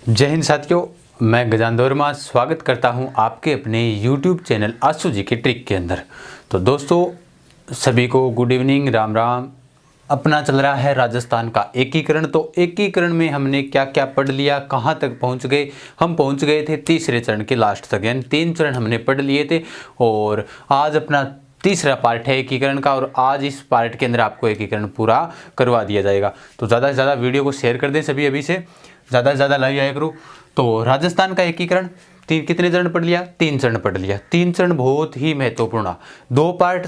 जय हिंद साथियों, मैं गजानंद वर्मा स्वागत करता हूं आपके अपने YouTube चैनल आशु जी की ट्रिक के अंदर। तो दोस्तों सभी को गुड इवनिंग, राम राम। अपना चल रहा है राजस्थान का एकीकरण। तो एकीकरण में हमने क्या क्या पढ़ लिया, कहां तक पहुंच गए। हम पहुंच गए थे तीसरे चरण के लास्ट तक, यानी 3 चरण हमने पढ़ लिए थे और आज अपना तीसरा पार्ट है एकीकरण का। और आज इस पार्ट के अंदर आपको एकीकरण पूरा करवा दिया जाएगा। तो ज़्यादा से ज़्यादा वीडियो को शेयर कर दें सभी, अभी से ज़्यादा लाइव आया करो। तो राजस्थान का एकीकरण कितने चरण पढ़ लिया? 3 चरण पढ़ लिया। 3 चरण बहुत ही महत्वपूर्ण। 2 पार्ट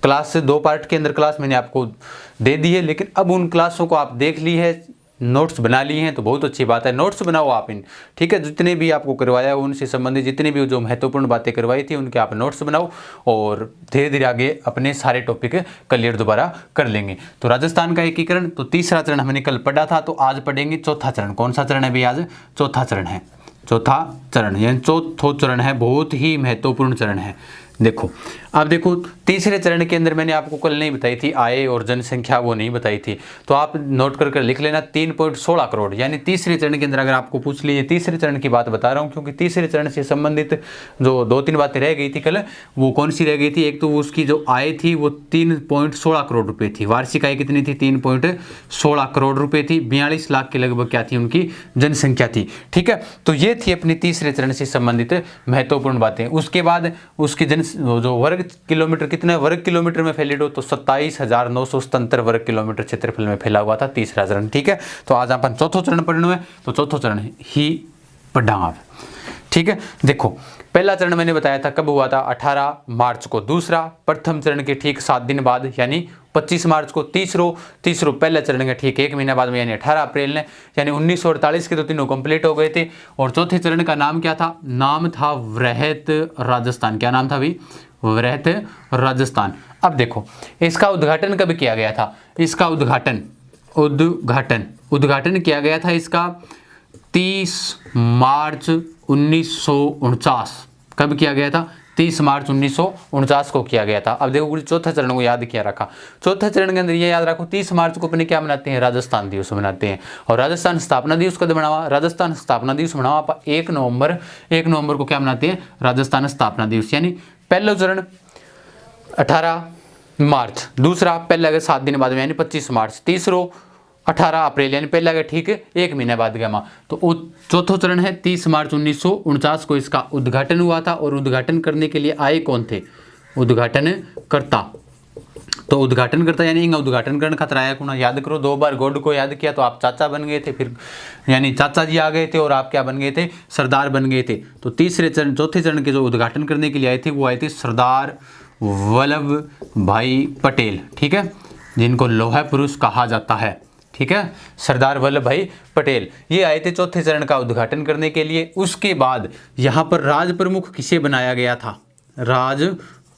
क्लास से 2 पार्ट के अंदर क्लास मैंने आपको दे दी है, लेकिन अब उन क्लासों को आप देख ली है, नोट्स बना लिए हैं, तो बहुत अच्छी बात है। नोट्स बनाओ आप इन, ठीक है। जितने भी आपको करवाया उनसे संबंधित जितनी भी जो महत्वपूर्ण बातें करवाई थी उनके आप नोट्स बनाओ और धीरे धीरे आगे अपने सारे टॉपिक क्लियर दोबारा कर लेंगे। तो राजस्थान का एकीकरण तो तीसरा चरण हमने कल पढ़ा था, तो आज पढ़ेंगे चौथा चरण। कौन सा चरण है भाई? आज चौथा चरण है। चौथा चरण यानी चौथा चरण है, बहुत ही महत्वपूर्ण चरण है। देखो अब देखो, तीसरे चरण के अंदर मैंने आपको कल नहीं बताई थी आय और जनसंख्या, वो नहीं बताई थी, तो आप नोट कर लिख लेना 3.16 करोड़। यानी तीसरे चरण के अंदर अगर आपको पूछ लीजिए, तीसरे चरण की बात बता रहा हूँ क्योंकि तीसरे चरण से संबंधित जो 2-3 बातें रह गई थी कल, वो कौन सी रह गई थी? एक तो उसकी जो आय थी वो 3.16 करोड़ रुपए थी। वार्षिक आय कितनी थी? 3.16 करोड़ रुपए थी। 42 लाख के लगभग क्या थी उनकी जनसंख्या थी, ठीक है। तो ये थी अपनी तीसरे चरण से संबंधित महत्वपूर्ण बातें। उसके बाद उसकी जो वर्ग किलोमीटर, कितने वर्ग किलोमीटर में फैले हो? तो 27,977 वर्ग किलोमीटर क्षेत्रफल में फैला हुआ था तीसरा चरण, ठीक है। तो आज अपन चौथा चरण पढ़ना है, तो चौथा चरण ही पढ़ा आप, ठीक है। देखो पहला चरण मैंने बताया था कब हुआ था? 18 मार्च को। दूसरा प्रथम चरण के ठीक 7 दिन बाद यानी 25 मार्च को। तीसरो पहला चरण के ठीक 1 महीना बाद में यानी 18 अप्रैल ने, यानी 1948 के तो तीनों कंप्लीट हो गए थे। और चौथे चरण का नाम क्या था? नाम था वृहत राजस्थान। क्या नाम था भाई? वृहत राजस्थान। अब देखो इसका उद्घाटन कब किया गया था? इसका उद्घाटन किया गया था इसका 30 मार्च 1949। कब किया गया था? 30 मार्च 1949 को किया गया था। अब देखो चौथा चरण को याद किया रखा। चौथा चरण के अंदर ये याद रखो 30 मार्च को अपने क्या मनाते हैं? राजस्थान दिवस मनाते हैं। और राजस्थान स्थापना दिवस कब मनावा? राजस्थान स्थापना दिवस मनावा आप 1 नवंबर को क्या मनाते हैं? राजस्थान स्थापना दिवस। यानी पहला चरण 18 मार्च, दूसरा पहला के 7 दिन बाद में यानी 25 मार्च, तीसरो 18 अप्रैल यानी पहला के ठीक 1 महीने बाद गया। तो चौथा चरण है 30 मार्च 1949 को इसका उद्घाटन हुआ था। और उद्घाटन करने के लिए आए कौन थे? उद्घाटनकर्ता। तो उद्घाटनकर्ता यानी इंगा उद्घाटन करने खतरा आया कौन? याद करो, 2 बार गॉड को याद किया तो आप चाचा बन गए थे, फिर यानी चाचा जी आ गए थे और आप क्या बन गए थे? सरदार बन गए थे। तो तीसरे चरण चौथे चरण के जो उद्घाटन करने के लिए आए थे वो आए थे सरदार वल्लभ भाई पटेल, ठीक है, जिनको लौह पुरुष कहा जाता है, ठीक है। सरदार वल्लभ भाई पटेल ये आए थे चौथे चरण का उद्घाटन करने के लिए। उसके बाद यहाँ पर राज प्रमुख किसे बनाया गया था? राज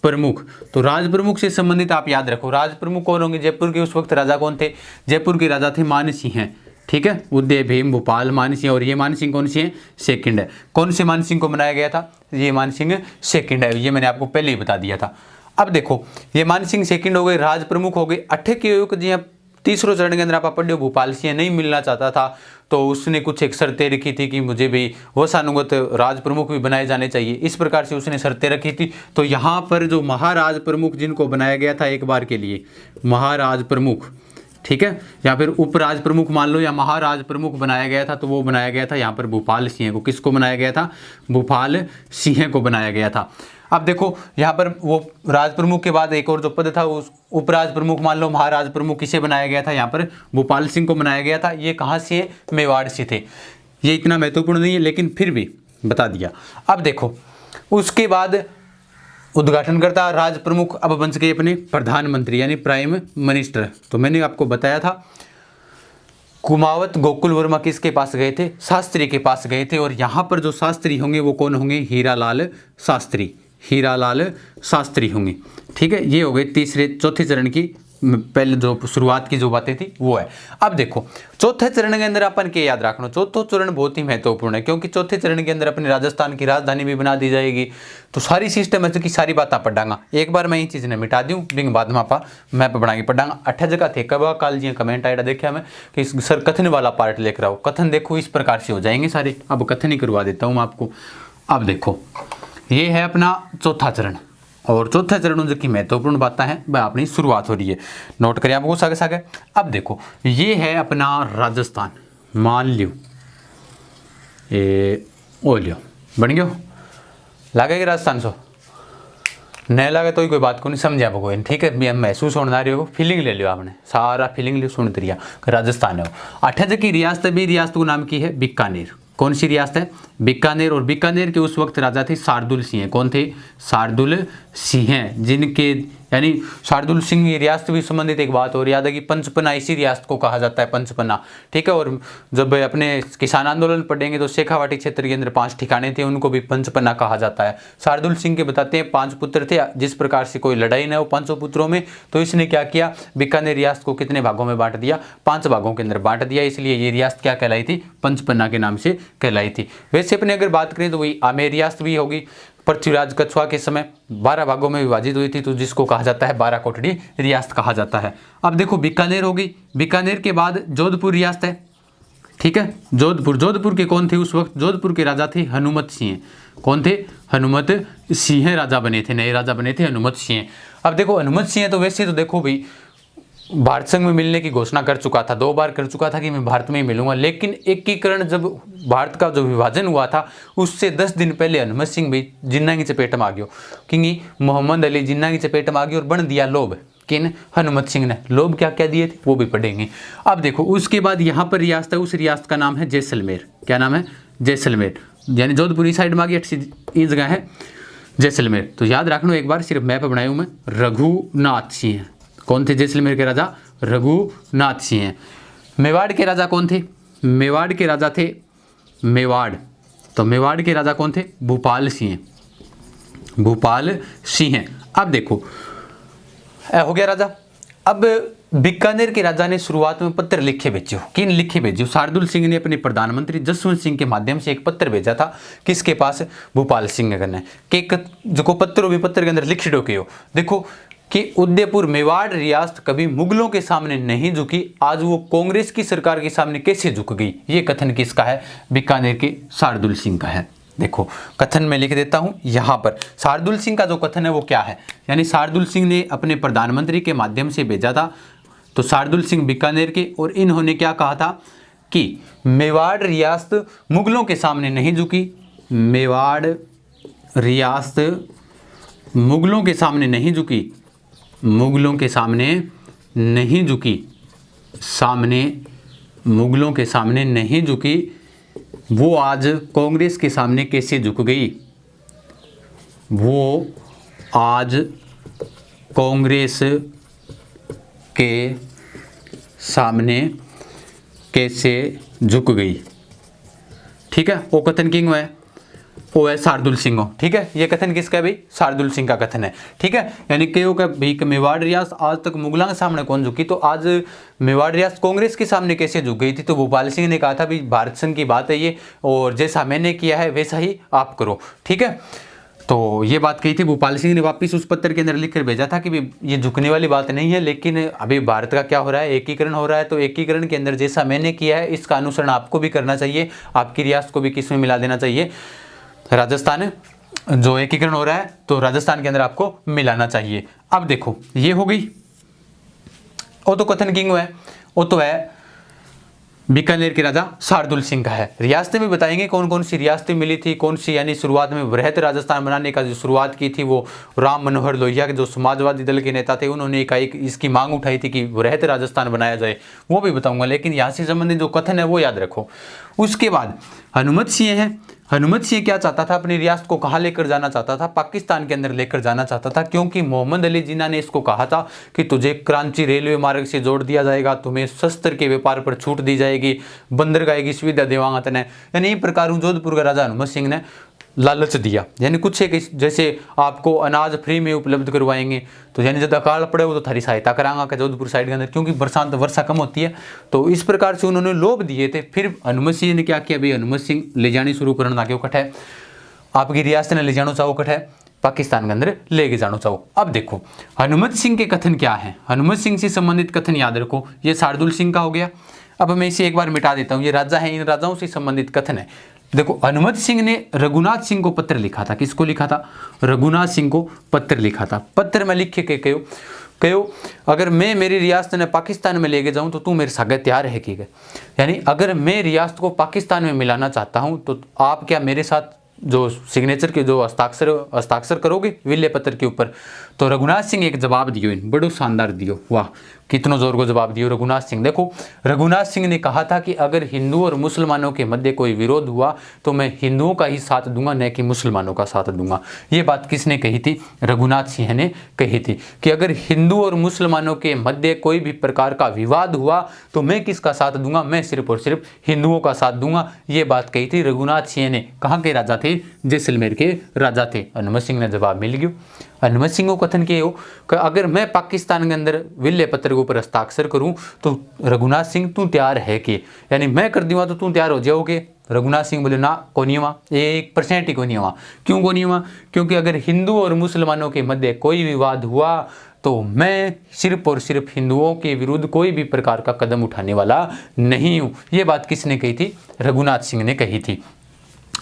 प्रमुख। तो राज प्रमुख से संबंधित आप याद रखो, राज प्रमुख कौन होंगे? जयपुर के उस वक्त राजा कौन थे? जयपुर के राजा थे मान सिंह, ठीक है। उदय भीम भोपाल मान सिंह। और ये मान सिंह कौन सी है? सेकंड है। कौन से मान सिंह को बनाया गया था? ये मान सिंह सेकंड है, ये मैंने आपको पहले ही बता दिया था। अब देखो ये मान सिंह सेकंड हो गए, राज प्रमुख हो गए। अठे के जी तीसरे चरण के अंदर आप पढ़े भोपाल सिंह नहीं मिलना चाहता था, तो उसने कुछ एक शर्तें रखी थी कि मुझे भी वशानुगत राज प्रमुख भी बनाए जाने चाहिए, इस प्रकार से उसने शर्तें रखी थी। तो यहाँ पर जो महाराज प्रमुख जिनको बनाया गया था एक बार के लिए, महाराज प्रमुख, ठीक है, या फिर उपराज प्रमुख मान लो, या महाराज प्रमुख बनाया गया था, तो वो बनाया गया था यहाँ पर भोपाल सिंह को। किसको बनाया गया था? भोपाल सिंह को बनाया गया था। अब देखो यहाँ पर वो राज प्रमुख के बाद एक और जो पद था उस उपराज प्रमुख मान लो, महाराज प्रमुख किसे बनाया गया था? यहाँ पर भोपाल सिंह को बनाया गया था। ये कहाँ से है? मेवाड़ से थे। ये इतना महत्वपूर्ण नहीं है लेकिन फिर भी बता दिया। अब देखो उसके बाद उद्घाटनकर्ता राज प्रमुख अब बन गए अपने प्रधानमंत्री यानी प्राइम मिनिस्टर। तो मैंने आपको बताया था कुमावत गोकुल वर्मा किसके पास गए थे? शास्त्री के पास गए थे। और यहाँ पर जो शास्त्री होंगे वो कौन होंगे? हीरालाल शास्त्री होंगे, ठीक है। ये हो गए चौथे चरण की पहले जो शुरुआत की जो बातें थी वो है। अब देखो चौथे चरण के अंदर अपन के याद रखना, चौथा चरण बहुत ही महत्वपूर्ण है क्योंकि चौथे चरण के अंदर अपने राजस्थान की राजधानी भी बना दी जाएगी। तो सारी सिस्टम है की सारी बात पढ़ांगा, एक बार मैं ये चीज़ ने मिटा दूँ बिंग बाद में आप मैप बनाएंगे पढ़ांगा। 8 जगह थे कब काल जी कमेंट आया देखा मैं कि सर कथन वाला पार्ट लेकर आओ, कथन देखो इस प्रकार से हो जाएंगे सारे। अब कथन ही करवा देता हूँ मैं आपको। अब देखो ये है अपना चौथा चरण, और चौथा चरण जो की महत्वपूर्ण बातें हैं वह अपनी शुरुआत हो रही है, नोट करिए आपको सागे सागे। अब देखो ये है अपना राजस्थान, मान लियो ये ओ लियो बन गयो, लागेगा राजस्थान सो नहीं लगे तो कोई बात को नहीं समझा आपको, ठीक है महसूस होने रही हो, फीलिंग ले लियो आपने, सारा फीलिंग लियो सुन तरिया राजस्थान है। 8 की रियासत भी रियासत को नाम की है बीकानेर, कौन सी रियासत है बीकानेर, और बीकानेर के उस वक्त राजा थे शार्दुल सिंह, कौन थे शार्दुल सिंह, जिनके यानी शार्दुल सिंह की रियासत भी संबंधित एक बात और याद है कि पंचपन्ना इसी रियासत को कहा जाता है पंचपन्ना, ठीक है। और जब अपने किसान आंदोलन पढ़ेंगे तो शेखावाटी क्षेत्र के अंदर 5 ठिकाने थे, उनको भी पंचपन्ना कहा जाता है। शार्दुल सिंह के बताते हैं 5 पुत्र थे, जिस प्रकार से कोई लड़ाई न हो 5 पुत्रों में, तो इसने क्या किया बीकानेर रियासत को कितने भागों में बांट दिया, 5 भागों के अंदर बांट दिया, इसलिए ये रियासत क्या कहलाई थी पंचपन्ना के नाम से कहलाई थी। वैसे अपने अगर बात करें तो वही आमेर रियासत भी होगी, पृथ्वीराज कछुआ के समय 12 भागों में विभाजित हुई थी, तो जिसको कहा जाता है 12 कोटड़ी रियासत कहा जाता है। अब देखो बीकानेर होगी, बीकानेर के बाद जोधपुर रियासत है, ठीक है। जोधपुर के कौन थे उस वक्त, जोधपुर के राजा थे हनुमत सिंह, कौन थे हनुमत सिंह राजा बने थे, नए राजा बने थे हनुमत सिंह। अब देखो हनुमत सिंह तो वैसे तो देखो भाई भारत संघ में मिलने की घोषणा कर चुका था, 2 बार कर चुका था कि मैं भारत में ही मिलूंगा, लेकिन एकीकरण जब भारत का जो विभाजन हुआ था उससे 10 दिन पहले हनुमत सिंह भी जिन्ना की चपेट में आ गयो, क्योंकि मोहम्मद अली जिन्ना की चपेट में आ गया और बन दिया लोभ, किन हनुमत सिंह ने। लोभ क्या क्या दिए थे वो भी पढ़ेंगे। अब देखो उसके बाद यहाँ पर रियासत है, उस रियासत का नाम है जैसलमेर, क्या नाम है जैसलमेर, यानी जोधपुरी साइड में आ गई ये जगह है जैसलमेर। तो याद रखना एक बार, सिर्फ मैप बनाया हूँ मैं। रघुनाथ सिंह कौन थे जैसलमेर के राजा, रघुनाथ सिंह। मेवाड़ के राजा कौन थे, मेवाड़ के राजा थे मेवाड़, तो मेवाड़ के राजा कौन थे भूपाल सिंह, भूपाल सिंह। अब देखो हो गया राजा। अब बीकानेर के राजा ने शुरुआत में पत्र लिखे भेजे, किन लिखे भेजे, शार्दुल सिंह ने अपने प्रधानमंत्री जसवंत सिंह के माध्यम से एक पत्र भेजा था, किसके पास भूपाल सिंह ने, के जो पत्र भी पत्र के अंदर लिख डोके हो। देखो कि उदयपुर मेवाड़ रियासत कभी मुगलों के सामने नहीं झुकी, आज वो कांग्रेस की सरकार के सामने कैसे झुक गई, ये कथन किसका है बीकानेर के शार्दुल सिंह का है। देखो कथन में लिख देता हूं यहां पर, शार्दुल सिंह का जो कथन है वो क्या है, यानी शार्दुल सिंह ने अपने प्रधानमंत्री के माध्यम से भेजा था, तो शार्दुल सिंह बीकानेर के, और इन्होंने क्या कहा था कि मेवाड़ रियासत मुगलों के सामने नहीं झुकी, मेवाड़ रियासत मुगलों के सामने नहीं झुकी, मुगलों के सामने नहीं झुकी, सामने मुगलों के सामने नहीं झुकी, वो आज कांग्रेस के सामने कैसे झुक गई, वो आज कांग्रेस के सामने कैसे झुक गई, ठीक है। वो कथन किंग है, वो है शार्दुल सिंह, ठीक है। ये कथन किसका है भाई, शार्दुल सिंह का कथन है, ठीक है। यानी क्यों का भाई मेवाड़ रियासत आज तक मुगलों के सामने कौन झुकी, तो आज मेवाड़ रियासत कांग्रेस के सामने कैसे झुक गई थी, तो भूपाल सिंह ने कहा था भाई भारत संघ की बात है ये, और जैसा मैंने किया है वैसा ही आप करो, ठीक है। तो ये बात कही थी भूपाल सिंह ने, वापिस उस पत्र के अंदर लिख कर भेजा था कि ये झुकने वाली बात नहीं है, लेकिन अभी भारत का क्या हो रहा है, एकीकरण हो रहा है, तो एकीकरण के अंदर जैसा मैंने किया है इसका अनुसरण आपको भी करना चाहिए, आपकी रियासत को भी किसमें मिला देना चाहिए, राजस्थान जो एकीकरण हो रहा है तो राजस्थान के अंदर आपको मिलाना चाहिए। अब देखो ये हो गई, वो तो कथन किंग है, वो तो है बीकानेर के राजा शार्दुल सिंह का है। रियासतें भी बताएंगे कौन कौन सी रियासतें मिली थी, कौन सी, यानी शुरुआत में वृहत राजस्थान बनाने का जो शुरुआत की थी वो राम मनोहर लोहिया के जो समाजवादी दल के नेता थे उन्होंने एक इसकी मांग उठाई थी कि वृहत राजस्थान बनाया जाए, वो भी बताऊंगा, लेकिन यहाँ से संबंधित जो कथन है वो याद रखो। उसके बाद हनुमत सिंह है, हनुमत सिंह क्या चाहता था, अपनी रियासत को कहाँ लेकर जाना चाहता था, पाकिस्तान के अंदर लेकर जाना चाहता था, क्योंकि मोहम्मद अली जिन्ना ने इसको कहा था कि तुझे कराची रेलवे मार्ग से जोड़ दिया जाएगा, तुम्हें शस्त्र के व्यापार पर छूट दी जाएगी, बंदरगाह की सुविधा देवांगा तने, यानी इस प्रकार जोधपुर का राजा हनुमत सिंह ने लालच दिया, यानी कुछ एक जैसे आपको अनाज फ्री में उपलब्ध करवाएंगे, तो यानी जब अकाल पड़े वो तो थारी सहायता करांगा का जोधपुर साइड के अंदर, क्योंकि बरसात वर्षा कम होती है। तो इस प्रकार से उन्होंने लोभ दिए थे। फिर हनुमत सिंह ने क्या किया, भाई हनुमत सिंह ले जानी शुरू करना ताकि कट है आपकी रियासत ने ले जाना चाहो, कट है पाकिस्तान के अंदर लेके जाना चाहो। अब देखो हनुमत सिंह के कथन क्या है, हनुमत सिंह से संबंधित कथन याद रखो, ये शार्दुल सिंह का हो गया। अब मैं इसे एक बार मिटा देता हूँ, ये राजा है, इन राजाओं से संबंधित कथन है। देखो हनुमत सिंह ने रघुनाथ सिंह को पत्र लिखा था, किसको लिखा था, रघुनाथ सिंह को पत्र लिखा था। पत्र में लिख के कहो अगर मैं मेरी रियासत ने पाकिस्तान में लेके जाऊं तो तू मेरे साथ तैयार है कि, यानी अगर मैं रियासत को पाकिस्तान में मिलाना चाहता हूं तो आप क्या मेरे साथ जो सिग्नेचर के जो हस्ताक्षर करोगे विल्ले पत्र के ऊपर। तो रघुनाथ सिंह एक जवाब दियो, इन बड़ो शानदार दियो, वाह कितनो जोर को जवाब दियो रघुनाथ सिंह। देखो रघुनाथ सिंह ने कहा था कि अगर हिंदू और मुसलमानों के मध्य कोई विरोध हुआ तो मैं हिंदुओं का ही साथ दूंगा, न कि मुसलमानों का साथ दूंगा। ये बात किसने कही थी, रघुनाथ सिंह ने कही थी कि अगर हिंदू और मुसलमानों के मध्य कोई भी प्रकार का विवाद हुआ तो मैं किसका साथ दूंगा, मैं सिर्फ और सिर्फ हिंदुओं का साथ दूंगा। ये बात कही थी रघुनाथ सिंह ने। कहाँ के राजा थे, जैसलमेर के राजा थे। हनुमत सिंह ने जवाब मिल गयो। हनुमत सिंह को कथन किए हो कि अगर मैं पाकिस्तान के अंदर विल्ले पत्र के ऊपर हस्ताक्षर करूं तो रघुनाथ सिंह तू तैयार है कि, यानी मैं कर दूंगा तो तू तैयार हो जाओगे। रघुनाथ सिंह बोले ना को नहीं हुआ, 1% ही को नहीं हुआ। क्यों को नहीं हुआ, क्योंकि अगर हिंदू और मुसलमानों के मध्य कोई विवाद हुआ तो मैं सिर्फ और सिर्फ हिंदुओं के विरुद्ध कोई भी प्रकार का कदम उठाने वाला नहीं हूं। ये बात किसने कही थी, रघुनाथ सिंह ने कही थी।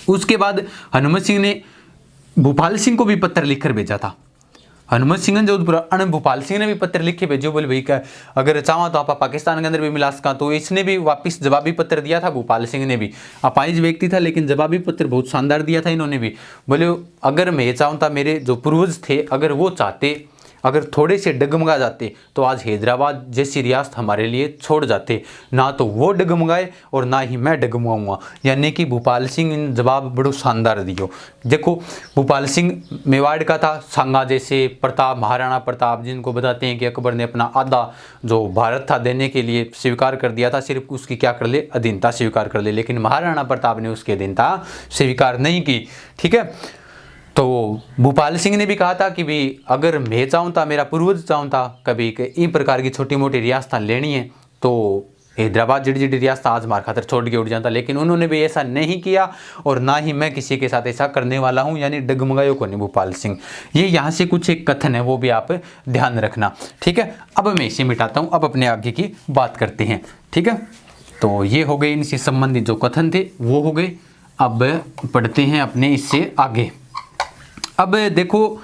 उसके बाद हनुमत सिंह ने भूपाल सिंह को भी पत्र लिखकर भेजा था। हनुमत सिंह ने जोधपुर अन भूपाल सिंह ने भी पत्र लिखे भेजो, बोले भाई का अगर चाहो तो आप पाकिस्तान के अंदर भी मिला सका। तो इसने भी वापस जवाबी पत्र दिया था, भूपाल सिंह ने भी अपाहिज व्यक्ति था लेकिन जवाबी पत्र बहुत शानदार दिया था इन्होंने भी। बोले अगर मैं चाहूँ था, मेरे जो पूर्वज थे अगर वो चाहते, अगर थोड़े से डगमगा जाते तो आज हैदराबाद जैसी रियासत हमारे लिए छोड़ जाते, ना तो वो डगमगाए और ना ही मैं डगमगाऊंगा। यानी कि भूपाल सिंह इन जवाब बड़ो शानदार दियो। देखो भूपाल सिंह मेवाड़ का था, सांगा जैसे प्रताप, महाराणा प्रताप जिनको बताते हैं कि अकबर ने अपना आधा जो भारत था देने के लिए स्वीकार कर दिया था, सिर्फ उसकी क्या कर ले, अधीनता स्वीकार कर ले, लेकिन महाराणा प्रताप ने उसकी अधीनता स्वीकार नहीं की। ठीक है, तो भूपाल सिंह ने भी कहा था कि भाई अगर मैं चाहूँ था, मेरा पूर्वज चाहूँ था कभी इन प्रकार की छोटी मोटी रियासत लेनी है तो हैदराबाद जड़ी जड़ी रियासत आज मार खातर छोड़ के उठ जाता, लेकिन उन्होंने भी ऐसा नहीं किया और ना ही मैं किसी के साथ ऐसा करने वाला हूँ। यानी डगमगायो को नहीं भूपाल सिंह। ये यहाँ से कुछ एक कथन है वो भी आप ध्यान रखना। ठीक है, अब मैं इसे मिटाता हूँ, अब अपने आगे की बात करते हैं। ठीक है, तो ये हो गए इनसे संबंधित जो कथन थे वो हो गए। अब पढ़ते हैं अपने इससे आगे। अब देखो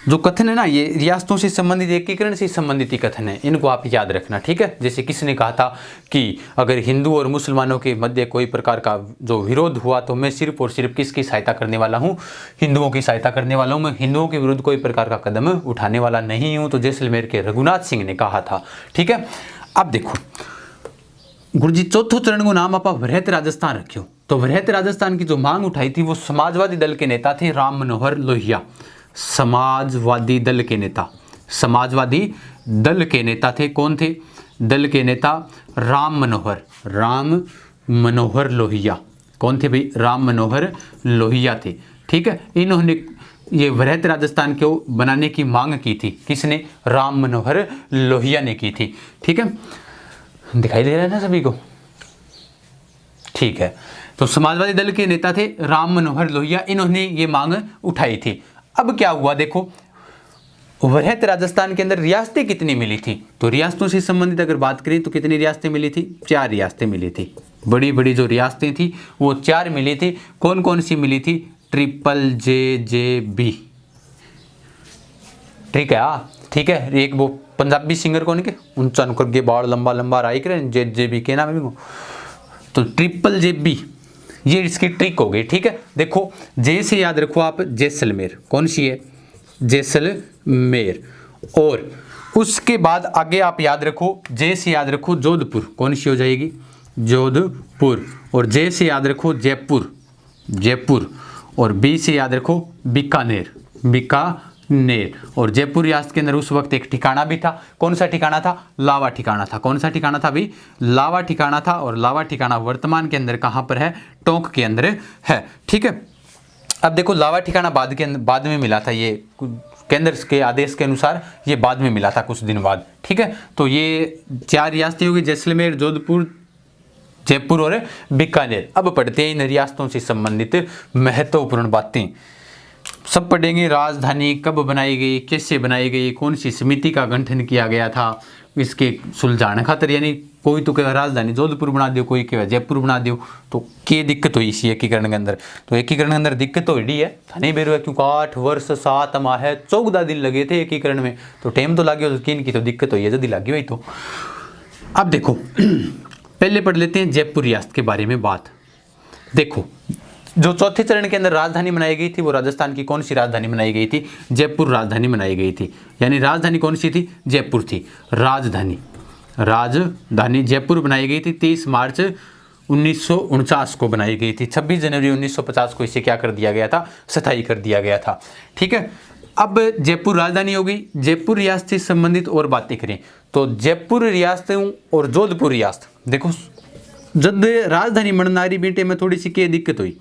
जो कथन है ना, ये रियासतों से संबंधित, एकीकरण से संबंधित ही कथन है, इनको आप याद रखना। ठीक है, जैसे किसने कहा था कि अगर हिंदू और मुसलमानों के मध्य कोई प्रकार का जो विरोध हुआ तो मैं सिर्फ और सिर्फ किसकी सहायता करने वाला हूँ, हिंदुओं की सहायता करने वाला हूँ, मैं हिंदुओं के विरुद्ध कोई प्रकार का कदम उठाने वाला नहीं हूँ। तो जैसलमेर के रघुनाथ सिंह ने कहा था। ठीक है, अब देखो गुरु जी चौथो चरण को नाम आप वृहत राजस्थान रखियो। तो वृहत राजस्थान की जो मांग उठाई थी वो समाजवादी दल के नेता थे राम मनोहर लोहिया। समाजवादी दल के नेता, समाजवादी दल के नेता थे, कौन थे, दल के नेता राम मनोहर लोहिया। कौन थे भाई, राम मनोहर लोहिया थे। ठीक है, इन्होंने ये वृहत राजस्थान को बनाने की मांग की थी। किसने, राम मनोहर लोहिया ने की थी। ठीक है, दिखाई दे रहा है ना सभी को, ठीक है। तो समाजवादी दल के नेता थे राम मनोहर लोहिया, इन्होंने ये मांग उठाई थी। अब क्या हुआ देखो, वृहत राजस्थान के अंदर रियासतें कितनी मिली थी, तो रियासतों से संबंधित अगर बात करें तो कितनी रियासतें मिली थी, 4 रियासतें मिली थी। बड़ी बड़ी जो रियासतें थी वो 4 मिली थी। कौन कौन सी मिली थी, JJB। ठीक है, ठीक है, एक वो पंजाबी सिंगर कौन के उनचान करके बाल लंबा लंबा राई करें, JJB के नाम है, तो JJB ये इसकी ट्रिक हो गई। ठीक है, देखो जे से याद रखो आप जैसलमेर, कौन सी है, जैसलमेर। और उसके बाद आगे आप याद रखो, जे से याद रखो जोधपुर, कौन सी हो जाएगी, जोधपुर। और जे से याद रखो जयपुर, जयपुर। और बी से याद रखो बीकानेर, बीकानेर। और जयपुर रियासत के अंदर उस वक्त एक ठिकाना भी था, कौन सा ठिकाना था, लावा ठिकाना था। कौन सा ठिकाना था भाई, लावा ठिकाना था। और लावा ठिकाना वर्तमान के अंदर कहाँ पर है, टोंक के अंदर है। ठीक है, अब देखो लावा ठिकाना बाद में मिला था, ये केंद्र के आदेश के अनुसार ये बाद में मिला था कुछ दिन बाद, ठीक है। तो ये 4 रियासतें होगी, जैसलमेर, जोधपुर, जयपुर और बीकानेर। अब पढ़ते हैं इन रियासतों से संबंधित महत्वपूर्ण बातें, सब पढ़ेंगे। राजधानी कब बनाई गई, कैसे बनाई गई, कौन सी समिति का गठन किया गया था इसके सुलझाने खातर, यानी कोई तो कहे राजधानी जोधपुर बना दियो, कोई कहे जयपुर बना दियो, तो क्या दिक्कत हुई इसी एकीकरण के अंदर। तो एकीकरण के अंदर दिक्कत तो हुई है, था नहीं बेरो है, क्योंकि 8 वर्ष 7 माह 14 दिन लगे थे एकीकरण में, तो टाइम तो लगे, किन की तो दिक्कत हुई है, जल्दी लगी हुई। तो अब देखो पहले पढ़ लेते हैं जयपुर रियासत के बारे में बात। देखो जो चौथे चरण के अंदर राजधानी बनाई गई थी वो राजस्थान की कौन सी राजधानी बनाई गई थी, जयपुर राजधानी बनाई गई थी। यानी राजधानी कौन सी थी, जयपुर थी। राजधानी जयपुर बनाई गई थी, 23 मार्च 1949 को बनाई गई थी। 26 जनवरी 1950 को इसे क्या कर दिया गया था, स्थायी कर दिया गया था, ठीक है। अब जयपुर राजधानी हो गई। जयपुर रियासत से संबंधित और बातें करें तो जयपुर रियासत और जोधपुर रियासत, देखो जब राजधानी बननारी बेटे में थोड़ी सी क्या दिक्कत हुई,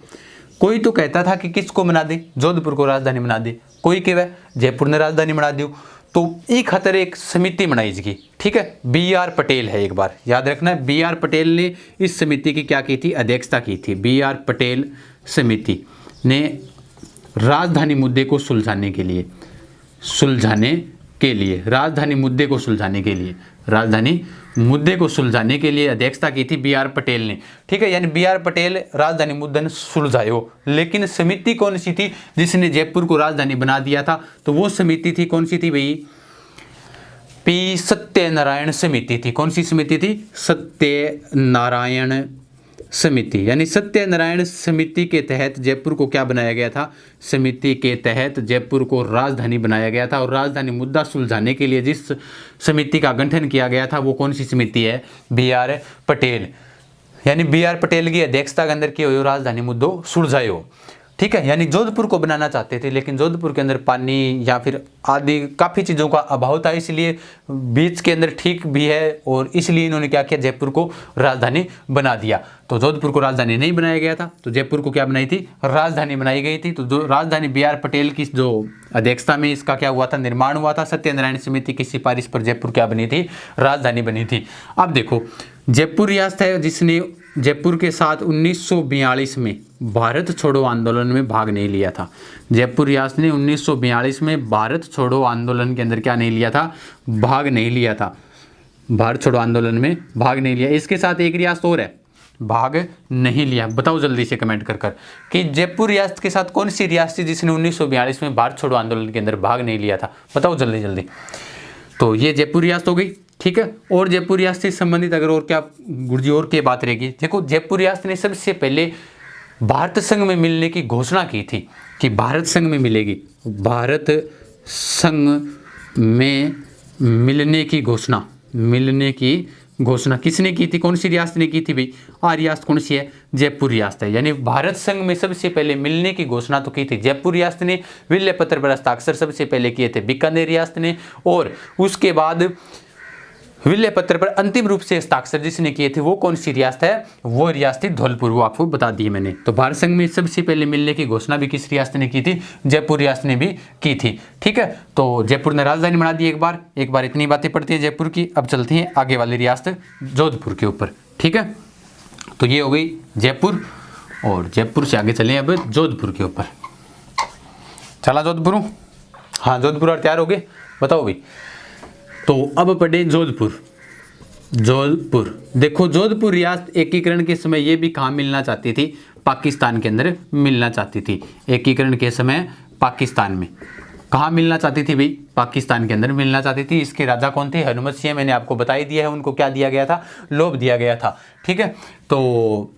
कोई तो कहता था कि किसको बना दे, जोधपुर को राजधानी बना दे, कोई कहे जयपुर ने राजधानी बना दियो। तो एक खतर एक समिति बनाई गई, ठीक है। BR पटेल है, एक बार याद रखना है, BR पटेल ने इस समिति की क्या की थी, अध्यक्षता की थी। BR पटेल समिति ने राजधानी मुद्दे को सुलझाने के लिए राजधानी मुद्दे को सुलझाने के लिए अध्यक्षता की थी BR पटेल ने, ठीक है। यानी BR पटेल राजधानी मुद्दा ने सुलझायो। लेकिन समिति कौन सी थी जिसने जयपुर को राजधानी बना दिया था, तो वो समिति थी कौन सी थी भाई, P सत्यनारायण समिति थी। कौन सी समिति थी, सत्यनारायण समिति। यानी सत्यनारायण समिति के तहत जयपुर को क्या बनाया गया था, समिति के तहत जयपुर को राजधानी बनाया गया था। और राजधानी मुद्दा सुलझाने के लिए जिस समिति का गठन किया गया था वो कौन सी समिति है, BR पटेल। यानी BR पटेल की अध्यक्षता के अंदर क्या हुई, राजधानी मुद्दों सुलझायो, ठीक है। यानी जोधपुर को बनाना चाहते थे, लेकिन जोधपुर के अंदर पानी या फिर आदि काफ़ी चीज़ों का अभाव था, इसलिए बीच के अंदर ठीक भी है, और इसलिए इन्होंने क्या किया, जयपुर को राजधानी बना दिया। तो जोधपुर को राजधानी नहीं बनाया गया था, तो जयपुर को क्या बनाई थी, राजधानी बनाई गई थी। तो जो राजधानी BR पटेल की जो अध्यक्षता में इसका क्या हुआ था, निर्माण हुआ था। सत्यनारायण समिति की सिफारिश पर जयपुर क्या बनी थी, राजधानी बनी थी। अब देखो जयपुर रियासत है जिसने जयपुर के साथ 1942 में भारत छोड़ो आंदोलन में भाग नहीं लिया था। जयपुर रियासत ने 1942 में भारत छोड़ो आंदोलन के अंदर क्या नहीं लिया था, भाग नहीं लिया था, भारत छोड़ो आंदोलन में भाग नहीं लिया। इसके साथ एक रियासत और है, भाग नहीं लिया। बताओ जल्दी से कमेंट कर कि जयपुर रियासत के साथ कौन सी रियासत थी जिसने 1942 में भारत छोड़ो आंदोलन के अंदर भाग नहीं लिया था, बताओ जल्दी जल्दी। तो ये जयपुर रियासत हो गई, ठीक है। और जयपुर रियासत से संबंधित अगर और क्या गुरुजी और क्या बात रहेगी, देखो जयपुर रियासत ने सबसे पहले भारत संघ में मिलने की घोषणा की थी कि भारत संघ में मिलेगी। भारत संघ में मिलने की घोषणा किसने की थी, कौन सी रियासत ने की थी भाई, रियासत कौन सी है, जयपुर रियासत है। यानी भारत संघ में सबसे पहले मिलने की घोषणा तो की थी जयपुर रियासत ने। विल्य पत्र पर हस्ताक्षर सबसे पहले किए थे बीकानेर रियासत ने, और उसके बाद विल्य पत्र पर अंतिम रूप से हस्ताक्षर जिसने किए थे वो कौन सी रियासत है, वो रियासत धौलपुर, वो आपको बता दी मैंने। तो भारत संघ में सबसे पहले मिलने की घोषणा भी किस रियासत ने की थी, जयपुर रियासत ने भी की थी, ठीक है। तो जयपुर ने राजधानी बना दी। एक बार इतनी बातें पढ़ती है जयपुर की। अब चलते हैं आगे वाली रियासत जोधपुर के ऊपर, ठीक है। तो ये हो गई जयपुर, और जयपुर से आगे चले अब जोधपुर के ऊपर। चला जोधपुर, हाँ जोधपुर और तैयार हो गए, बताओ भाई। तो अब पढ़े जोधपुर। देखो जोधपुर रियासत एकीकरण के समय ये भी कहाँ मिलना चाहती थी, पाकिस्तान के अंदर मिलना चाहती थी। एकीकरण के समय पाकिस्तान में कहाँ मिलना चाहती थी भाई, पाकिस्तान के अंदर मिलना चाहती थी। इसके राजा कौन थे, हनुमत सिंह, मैंने आपको बता ही दिया है। उनको क्या दिया गया था, लोभ दिया गया था, ठीक है। तो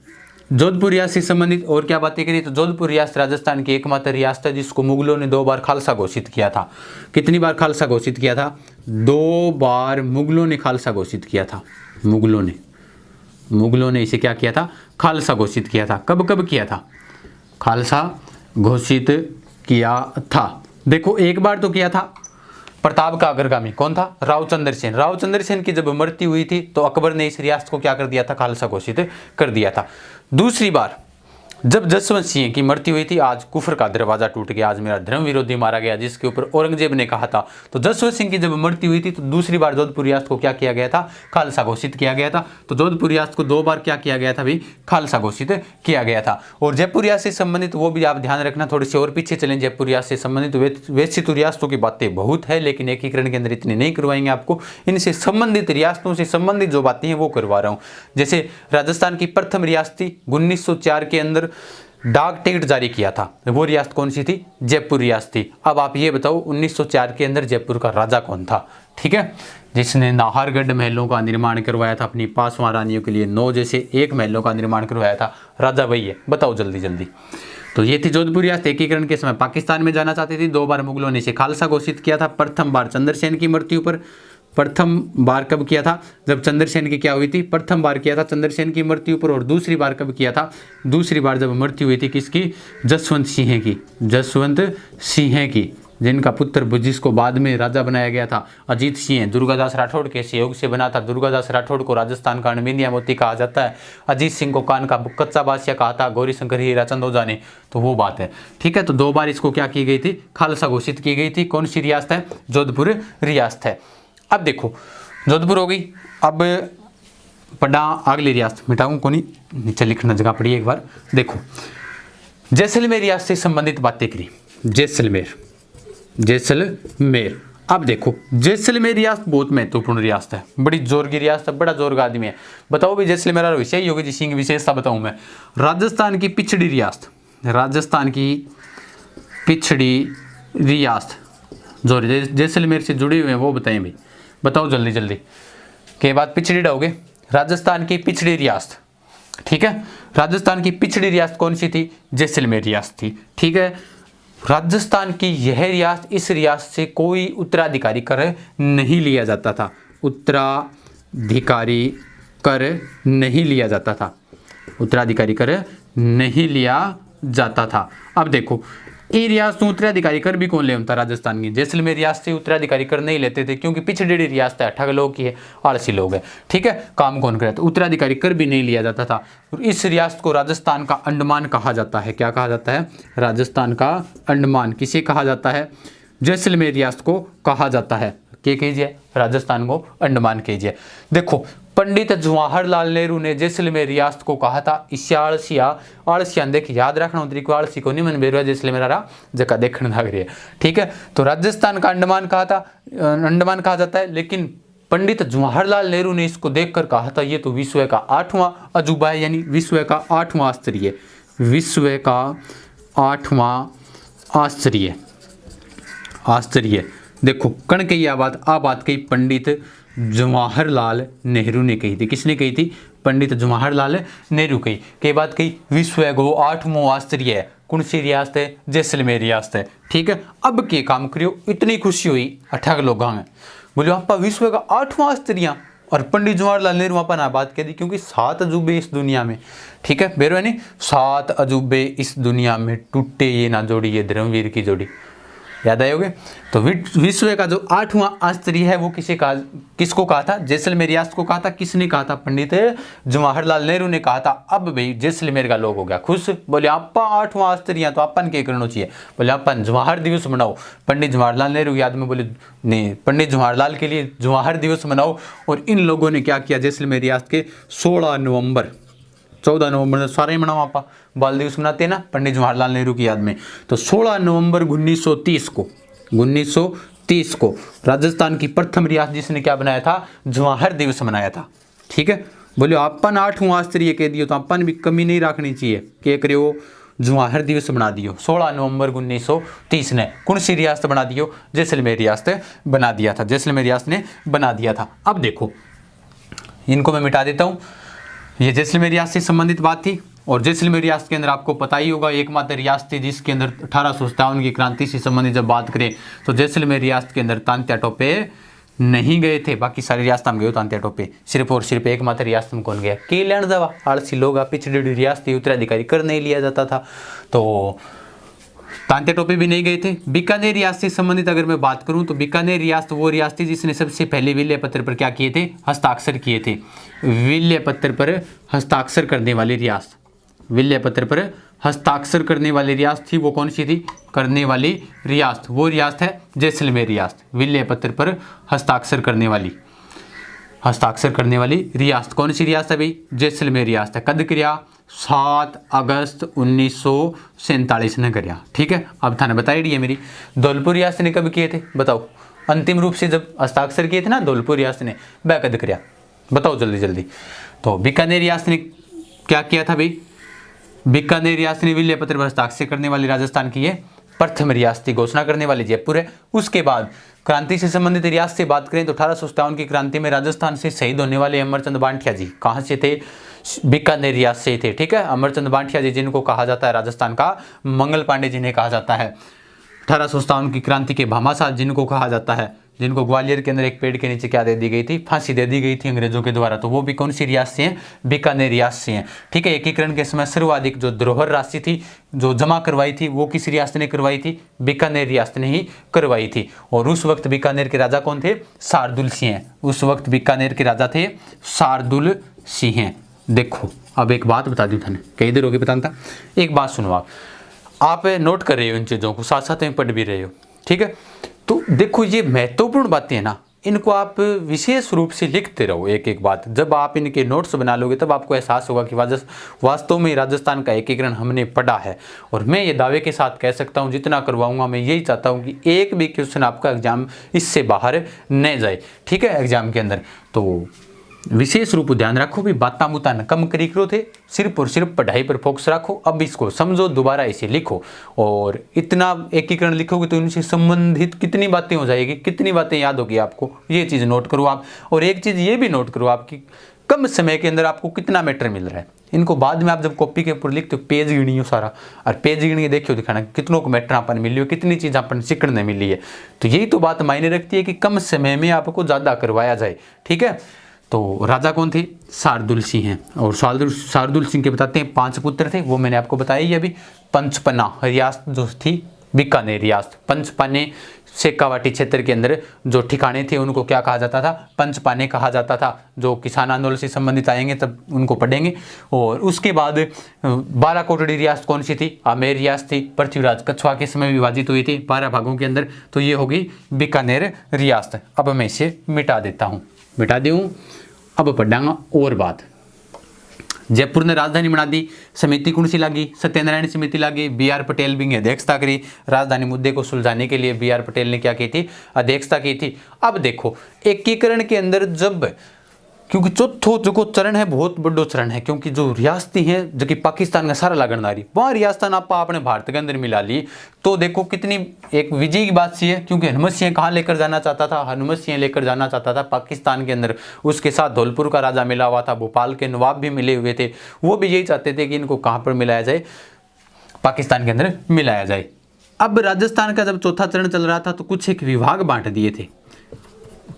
जोधपुर रियासत से संबंधित और क्या बातें करी, तो जोधपुर रियासत राजस्थान की एकमात्र रियासत है जिसको मुगलों ने 2 बार खालसा घोषित किया था। कितनी बार खालसा घोषित किया था, 2 बार मुगलों ने खालसा घोषित किया था। मुगलों ने इसे क्या किया था, खालसा घोषित किया था। कब किया था, खालसा घोषित किया था। देखो एक बार तो किया था प्रताप का अग्रगामी, कौन था, रावचंद्र सेन। रावचंद्र सेन की जब मृत्यु हुई थी तो अकबर ने इस रियासत को क्या कर दिया था, खालसा घोषित कर दिया था। दूसरी बार जब जसवंत सिंह की मृत्यु हुई थी, आज कुफर का दरवाजा टूट गया, आज मेरा धर्म विरोधी मारा गया, जिसके ऊपर औरंगजेब ने कहा था। तो जसवंत सिंह की जब मृत्यु हुई थी तो दूसरी बार जोधपुर रियासत को क्या किया गया था, खालसा घोषित किया गया था। तो जोधपुर रियासत को 2 बार क्या किया गया था भाई, खालसा घोषित किया गया था। और जयपुर रियासत से संबंधित वो भी आप ध्यान रखना, थोड़ी सी और पीछे चलें। जयपुर रियासत से संबंधित वैसे तो रियासतों की बातें बहुत है, लेकिन एकीकरण के अंदर इतनी नहीं करवाएंगे आपको। इनसे संबंधित रियासतों से संबंधित जो बातें हैं वो करवा रहा हूँ। जैसे राजस्थान की प्रथम रियासत थी, 1904 के अंदर डाक टिकट जारी किया था, वो रियासत कौन सी थी, जयपुर रियासत थी। अब आप ये बताओ 1904 के अंदर जयपुर का राजा कौन था, ठीक है, जिसने नाहरगढ़ महलों का निर्माण करवाया था अपनी पांचवां रानियों के लिए, 9 जैसे 1 महलों का निर्माण करवाया था, राजा वही है, बताओ जल्दी जल्दी। तो ये थी जोधपुर रियासत। एकीकरण के समय पाकिस्तान में जाना चाहती थी, 2 बार मुगलों ने इसे खालसा घोषित किया था। प्रथम बार चंद्रसेन की मृत्यु पर, प्रथम बार कब किया था, जब चंद्रसेन की क्या हुई थी, प्रथम बार किया था चंद्रसेन की मृत्यु पर। और दूसरी बार कब किया था, दूसरी बार जब मृत्यु हुई थी किसकी, जसवंत सिंह की, जसवंत सिंह की, जिनका पुत्र जिसको बाद में राजा बनाया गया था अजीत सिंह, दुर्गादास राठौड़ के सहयोग से बना था। दुर्गादास राठौड़ को राजस्थान का अणबिंदिया मोती कहा जाता है, अजीत सिंह को कान का कच्चा बादशाह कहा था गौरी शंकर हीराचंद ओझा ने, तो वो बात है, ठीक है। तो 2 बार इसको क्या की गई थी, खालसा घोषित की गई थी। कौन सी रियासत है, जोधपुर रियासत है। अब देखो जोधपुर हो गई, अब पढ़ा अगली रियासत, मिटाऊं को नहीं, नीचे लिखना जगह पड़ी एक बार। देखो जैसलमेर रियासत से संबंधित बातें करी, जैसलमेर, जैसलमेर। अब देखो जैसलमेर रियासत बहुत महत्वपूर्ण रियासत है, बड़ी जोर की रियासत है, बड़ा जोर का आदमी है। बताओ भी जैसलमेर वाला विषय योगी जी सिंह विशेषता बताऊं मैं। राजस्थान की पिछड़ी रियासत, राजस्थान की पिछड़ी रियासत जो जैसलमेर से जुड़े हुए हैं वो बताएं भाई, बताओ जल्दी जल्दी। के बाद पिछड़ी डालोगे, राजस्थान की पिछड़ी रियासत, ठीक है। राजस्थान की पिछड़ी रियासत कौन सी थी, जैसलमेर रियासत थी, ठीक है। राजस्थान की यह रियासत, इस रियासत से कोई उत्तराधिकारी कर नहीं लिया जाता था, उत्तराधिकारी कर नहीं लिया जाता था, उत्तराधिकारी कर नहीं लिया जाता था। अब देखो ये रियासत उत्तराधिकारी कर भी कौन ले था, राजस्थान की जैसलमेर रियासत से उत्तराधिकारी कर नहीं लेते थे, क्योंकि पिछड़ी रियासत है, ठग लोग की है, आलसी लोग है, ठीक है, काम कौन करे, तो उत्तराधिकारी कर भी नहीं लिया जाता था। और इस रियासत को राजस्थान का अंडमान कहा जाता है। क्या कहा जाता है, राजस्थान का अंडमान। किसे कहा जाता है, जैसलमेर रियासत को कहा जाता है। क्या कीजिए, राजस्थान को अंडमान कीजिए। देखो पंडित जवाहरलाल नेहरू ने जैसलमेर रियासत को कहा था आलसिया, आलसिया देख याद रखना तरीको, आलसी को नहीं मन बेरुआ जैसलमेर जगह देखने लग रही है, ठीक है। तो राजस्थान का अंडमान कहा था, अंडमान कहा जाता है, लेकिन पंडित जवाहरलाल नेहरू ने इसको देखकर कहा था ये तो विश्व का 8वां अजूबा है, यानी विश्व का 8वां आश्चर्य, विश्व का 8वां आश्चर्य, आश्चर्य। देखो कण कही आ बात कही पंडित जवाहरलाल नेहरू ने कही थी। किसने कही थी, पंडित जवाहरलाल नेहरू कही। के बात कही विश्व को 8वां आश्चर्य है, कौन सी रियासत है, जैसलमेर रियासत है, ठीक है। अब के काम करियो, इतनी खुशी हुई 18 लोगों में, बोले आपा विश्व का 8वां आश्चर्य, और पंडित जवाहरलाल नेहरू आपा ना बात कह दी, क्योंकि 7 अजूबे इस दुनिया में, ठीक है बेरो है नहीं, 7 अजूबे इस दुनिया में, टूटे ये ना जोड़ी, ये धर्मवीर की जोड़ी, याद आयोगे। तो विश्व का जो 8वां आश्चर्य है वो किसको कहा था, जैसलमेर रियासत को कहा था। किसने कहा था, पंडित जवाहरलाल नेहरू ने कहा था। अब भाई जैसलमेर का लोग हो गया खुश, बोले आपा 8वां आश्चर्य तो अपन क्या करना चाहिए, बोले अपन जवाहर दिवस मनाओ। पंडित जवाहरलाल नेहरू याद में बोले नहीं, पंडित जवाहरलाल के लिए जवाहर दिवस मनाओ। और इन लोगों ने क्या किया, जैसलमेर रियासत के 16 नवंबर 14 नवंबर सारे ही मनाओ, आपा बाल दिवस मनाते हैं ना पंडित जवाहरलाल नेहरू की याद में। तो 16 नवंबर 1930 को राजस्थान की प्रथम रियासत जिसने क्या बनाया था, जवाहर दिवस मनाया था, ठीक है। बोले अपन 8वां आश्चर्य कह दियो तो अपन भी कमी नहीं रखनी चाहिए, क्या करियो, जवाहर दिवस बना दियो। 16 नवंबर 1930 ने कौन सी रियासत बना दियो, जैसलमेर रियासत बना दिया था, जैसलमेर रियासत ने बना दिया था। अब देखो इनको मैं मिटा देता हूँ, ये जैसलमेर रियासत से संबंधित बात थी। और जैसलमेर रियासत के अंदर आपको पता ही होगा एकमात्र रियासत थी जिसके अंदर 1857 की क्रांति से संबंधित जब बात करें तो जैसलमेर रियासत के अंदर तांत्या टोपे नहीं गए थे, बाकी सारी रियासत में गए तांत्या टोपे, सिर्फ और सिर्फ एकमात्र रियासत में कौन गया, के लेन दवा, आलसी लोग, पिछड़ी रियासत उत्तराधिकारी कर नहीं लिया जाता था, तो तांत्या टोपे भी नहीं गए थे। बीकानेर रियासत से संबंधित अगर मैं बात करूं तो बीकानेर रियासत वो रियासत थी जिसने सबसे पहले विल्य पत्र पर क्या किए थे, हस्ताक्षर किए थे। विल्य पत्र पर हस्ताक्षर करने वाली रियासत, विल्य पत्र पर हस्ताक्षर करने वाली रियासत थी वो कौन सी थी? करने वाली रियासत, वो रियासत है जैसलमेर रियासत। विल्य पत्र पर हस्ताक्षर करने वाली रियासत कौन सी रियासत है भाई? जैसलमेर रियासत है। कद किया? 7 अगस्त 1947 ने करिया। ठीक है, अब थाने बताई दी है मेरी। धौलपुर रियासत ने कब किए थे बताओ? अंतिम रूप से जब हस्ताक्षर किए थे ना धौलपुर रियासत ने, वह कद किया बताओ जल्दी जल्दी। तो बीकानेर रियासत ने क्या किया था भाई? बीकानेर रियासत ने विल्य पत्र पर हस्ताक्षर करने वाली राजस्थान की ये प्रथम रियासती घोषणा करने वाली जयपुर है। उसके बाद क्रांति से संबंधित रियासत से बात करें तो 1857 की क्रांति में राजस्थान से शहीद होने वाले अमरचंद बांटिया जी कहाँ से थे? बीकानेर रियासत से थे। ठीक है, अमरचंद बांटिया जी जिनको कहा जाता है राजस्थान का मंगल पांडे जिन्हें कहा जाता है। 1857 की क्रांति के भामाशाह जिनको कहा जाता है, जिनको ग्वालियर के अंदर एक पेड़ के नीचे क्या दे दी गई थी? फांसी दे दी गई थी अंग्रेजों के द्वारा। तो वो भी कौन सी रियासत से हैं? बीकानेर रियासत से हैं। ठीक है, एकीकरण के समय सर्वाधिक जो धरोहर राशि थी जो जमा करवाई थी वो किस रियासत ने करवाई थी? बीकानेर रियासत ने ही करवाई थी। और उस वक्त बीकानेर के राजा कौन थे? शार्दुल सिंह। उस वक्त बीकानेर के राजा थे शार्दुल सिंह। देखो अब एक बात बता दूं थाने, कई देर होगी बताता। एक बात सुनो, आप नोट कर रहे हो इन चीज़ों को, साथ साथ में पढ़ भी रहे हो। ठीक है, तो देखो ये महत्वपूर्ण बातें हैं ना, इनको आप विशेष रूप से लिखते रहो एक एक बात। जब आप इनके नोट्स बना लोगे तब आपको एहसास होगा कि वास्तव में राजस्थान का एकीकरण हमने पढ़ा है। और मैं ये दावे के साथ कह सकता हूँ जितना करवाऊंगा मैं यही चाहता हूँ कि एक भी क्वेश्चन आपका एग्जाम इससे बाहर न जाए। ठीक है, एग्जाम के अंदर तो विशेष रूप ध्यान रखो भी बाता मुता न कम करी करो थे, सिर्फ और सिर्फ पढ़ाई पर फोकस रखो। अब इसको समझो, दोबारा इसे लिखो और इतना एकीकरण लिखोगे तो इनसे संबंधित कितनी बातें हो जाएगी, कितनी बातें याद होगी आपको, ये चीज़ नोट करो आप। और एक चीज़ ये भी नोट करो आपकी कम समय के अंदर आपको कितना मैटर मिल रहा है। इनको बाद में आप जब कॉपी के ऊपर लिखते हो पेज गिनियो सारा, और पेज गिन के देखियो दिखाना कितनों को मैटर अपन मिली हो, कितनी चीज़ अपन सीखने मिली है। तो यही तो बात मायने रखती है कि कम समय में आपको ज़्यादा करवाया जाए। ठीक है, तो राजा कौन थे? शार्दुल सिंह हैं। और शार्दुल सिंह के बताते हैं 5 पुत्र थे, वो मैंने आपको बताया ही अभी। पंचपन्ना रियासत जो थी बीकानेर रियासत, पंचपाने शेखावाटी क्षेत्र के अंदर जो ठिकाने थे उनको क्या कहा जाता था? पंचपाने कहा जाता था। जो किसान आंदोलन से संबंधित आएंगे तब उनको पढ़ेंगे। और उसके बाद 12 कोटड़ी रियासत कौन सी थी? आमेर रियासत थी। पृथ्वीराज कछवा के समय विभाजित हुई थी 12 भागों के अंदर, तो ये होगी बीकानेर रियासत। अब मैं इसे मिटा देता हूँ, मिटा दूँ। अब पढ़ांगा और बात। जयपुर ने राजधानी बना दी, समिति कौन सी लागी? सत्यनारायण समिति लागी। BR पटेल भी अध्यक्षता करी। राजधानी मुद्दे को सुलझाने के लिए BR पटेल ने क्या की थी? अध्यक्षता की थी। अब देखो एकीकरण के अंदर जब, क्योंकि चौथो जो चरण है बहुत बड़ो चरण है, क्योंकि जो रियासती हैं जो कि पाकिस्तान का सारा लागणदारी वहाँ रियासतान आप अपने भारत के अंदर मिला ली, तो देखो कितनी एक विजय की बात सी है। क्योंकि हनुमत सिंह कहाँ लेकर जाना चाहता था? हनुमत सिंह लेकर जाना चाहता था पाकिस्तान के अंदर। उसके साथ धौलपुर का राजा मिला हुआ था, भोपाल के नवाब भी मिले हुए थे। वो भी यही चाहते थे कि इनको कहाँ पर मिलाया जाए? पाकिस्तान के अंदर मिलाया जाए। अब राजस्थान का जब चौथा चरण चल रहा था तो कुछ एक विभाग बांट दिए थे,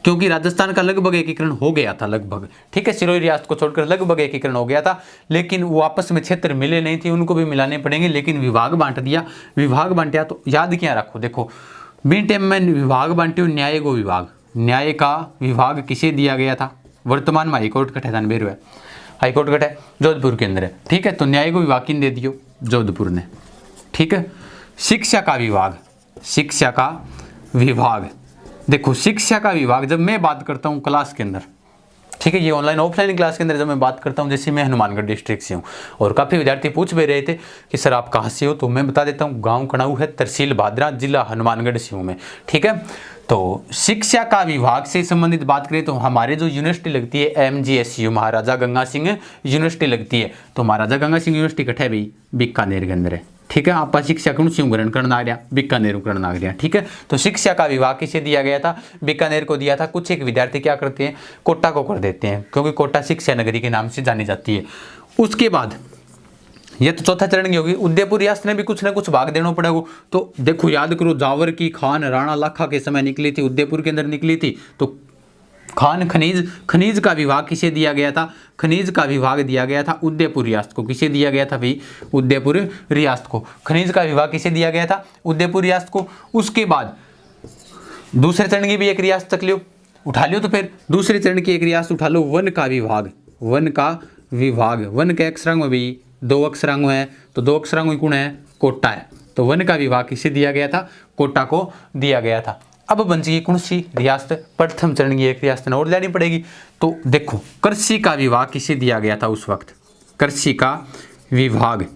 क्योंकि राजस्थान का लगभग एकीकरण हो गया था, लगभग। ठीक है, सिरोही रियासत को छोड़कर लगभग एकीकरण हो गया था, लेकिन वो आपस में क्षेत्र मिले नहीं थे, उनको भी मिलाने पड़ेंगे। लेकिन विभाग बांट दिया। विभाग बांटा तो याद क्या रखो, देखो बी टाइम में विभाग बांटे। न्याय को विभाग, न्याय का विभाग किसे दिया गया था? वर्तमान में हाईकोर्ट कट है, बेरू है हाईकोर्ट कट है जोधपुर के अंदर है। ठीक है, तो न्याय को विभाग किन दे दियो? जोधपुर ने। ठीक है, शिक्षा का विभाग, शिक्षा का विभाग, देखो शिक्षा का विभाग जब मैं बात करता हूँ क्लास के अंदर, ठीक है, ये ऑनलाइन ऑफलाइन क्लास के अंदर जब मैं बात करता हूँ, जैसे मैं हनुमानगढ़ डिस्ट्रिक्ट से हूँ और काफ़ी विद्यार्थी पूछ भी रहे थे कि सर आप कहाँ से हो, तो मैं बता देता हूँ गांव कणाऊ है, तहसील भादरा, जिला हनुमानगढ़ से हूँ मैं। ठीक है, तो शिक्षा का विभाग से संबंधित बात करें तो हमारे जो यूनिवर्सिटी लगती है MGSU महाराजा गंगा सिंह यूनिवर्सिटी लगती है। तो महाराजा गंगा सिंह यूनिवर्सिटी कट है भाई बीकानेर के अंदर है। ठीक है, आप शिक्षा कौन सी ग्रहण करना आ रहा? बीकानेर ग्रहण आ गया। ठीक है, तो शिक्षा का विभाग किसे दिया गया था? बीकानेर को दिया था। कुछ एक विद्यार्थी क्या करते हैं? कोटा को कर देते हैं, क्योंकि कोटा शिक्षा नगरी के नाम से जानी जाती है। उसके बाद ये तो चौथा चरण की होगी। उदयपुर रियासत ने भी कुछ ना कुछ भाग देना पड़ेगा। तो देखो याद करो, जावर की खान राणा लाखा के समय निकली थी, उदयपुर के अंदर निकली थी। तो खान खनिज का विभाग किसे दिया गया था? खनिज का विभाग दिया गया था उदयपुर रियासत को। किसे दिया गया था भाई? उदयपुर रियासत को। खनिज का विभाग किसे दिया गया था? उदयपुर रियासत को। उसके बाद दूसरे चरण की भी एक रियासत तक लियो, उठा लियो। तो फिर दूसरे चरण की एक रियासत उठा लो, वन का विभाग। वन का विभाग, वन के अक्षरांग में भी 2 अक्षरांग है, तो 2 अक्षरांग कौन है, कोटा है। तो वन का विभाग किसे दिया गया था, कोटा को दिया गया था। अब बन गई कौन सी रियासत, प्रथम चरण की एक रियासत और लेनी पड़ेगी। तो देखो कृषि का विभाग किसे दिया गया था उस वक्त, कृषि का विभाग,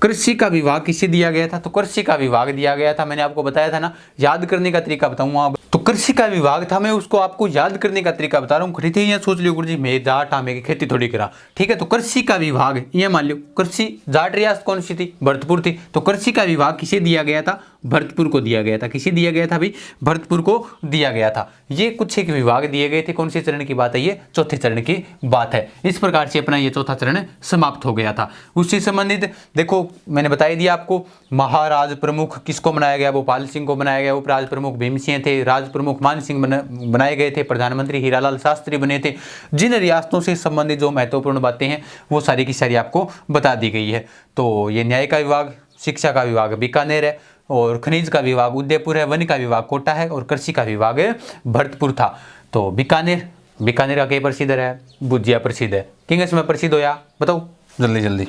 कृषि का विभाग किसे दिया गया था, तो कृषि का विभाग दिया गया था, मैंने आपको बताया था ना, याद करने का तरीका बताऊंगा अब। तो कृषि का विभाग था, मैं उसको आपको याद करने का तरीका बता रहा हूँ। खरीदे यहाँ सोच लियो गुरुजी मैं जाट हाँ मैं खेती थोड़ी करा, ठीक है। तो कृषि का विभाग ये मान लियो, कृषि जाट रियासत कौन सी थी, भरतपुर थी। तो कृषि का विभाग किसे दिया गया था, भरतपुर को दिया गया था। किसे दिया गया था भाई, भरतपुर को दिया गया था। ये कुछ एक विभाग दिए गए थे। कौन से चरण की बात है, ये चौथे चरण की बात है। इस प्रकार से अपना ये चौथा चरण समाप्त हो गया था। उससे संबंधित देखो मैंने बताई दिया आपको, महाराज प्रमुख किसको बनाया गया, भोपाल सिंह को बनाया गया। उपराज प्रमुख भीम सिंह थे, राज प्रमुख मान सिंह बनाए गए थे, प्रधानमंत्री हीरालाल शास्त्री बने थे। जिन रियासतों से संबंधित जो महत्वपूर्ण बातें हैं वो सारी की सारी आपको बता दी गई है। तो ये न्याय का विभाग, शिक्षा का विभाग बीकानेर है, और खनिज का विभाग उदयपुर है, वन का विभाग कोटा है, और कृषि का विभाग भरतपुर था। तो बीकानेर, बीकानेर का क्या प्रसिद्ध है, भुजिया प्रसिद्ध है। किंग इसमें प्रसिद्ध होया बताओ जल्दी जल्दी।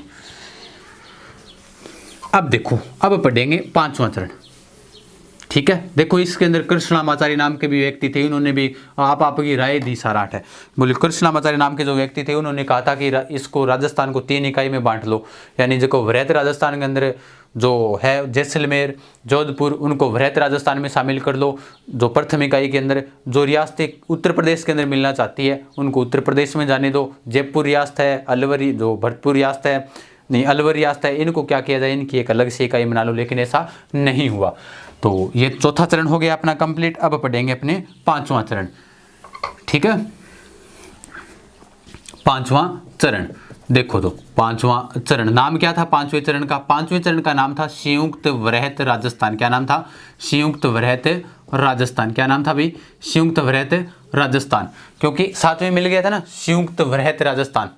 अब देखो अब पढ़ेंगे पांचवा चरण, ठीक है। देखो इसके अंदर कृष्णामाचार्य नाम के भी व्यक्ति थे, उन्होंने भी आपकी राय दी साराट है। बोले कृष्णामाचार्य नाम के जो व्यक्ति थे उन्होंने कहा था कि इसको राजस्थान को 3 इकाई में बांट लो, यानी जो वृहत राजस्थान के अंदर जो है जैसलमेर जोधपुर उनको वृहत राजस्थान में शामिल कर लो। जो प्रथम इकाई के अंदर जो रियासतें उत्तर प्रदेश के अंदर मिलना चाहती है उनको उत्तर प्रदेश में जाने दो। जयपुर रियासत है, अलवर जो भरतपुर रियासत है नहीं अलवर रियासत है, इनको क्या किया जाए, इनकी एक अलग से इकाई बना लो, लेकिन ऐसा नहीं हुआ। तो ये चौथा चरण हो गया अपना कंप्लीट। अब पढ़ेंगे अपने पांचवा चरण, ठीक है। पांचवा चरण देखो, तो पांचवा चरण नाम क्या था पांचवें चरण का, पांचवें चरण का नाम था संयुक्त वृहत राजस्थान। क्या नाम था, संयुक्त वृहत राजस्थान। क्या नाम था भाई, संयुक्त वृहत राजस्थान, क्योंकि साथ में मिल गया था ना संयुक्त वृहत राजस्थान।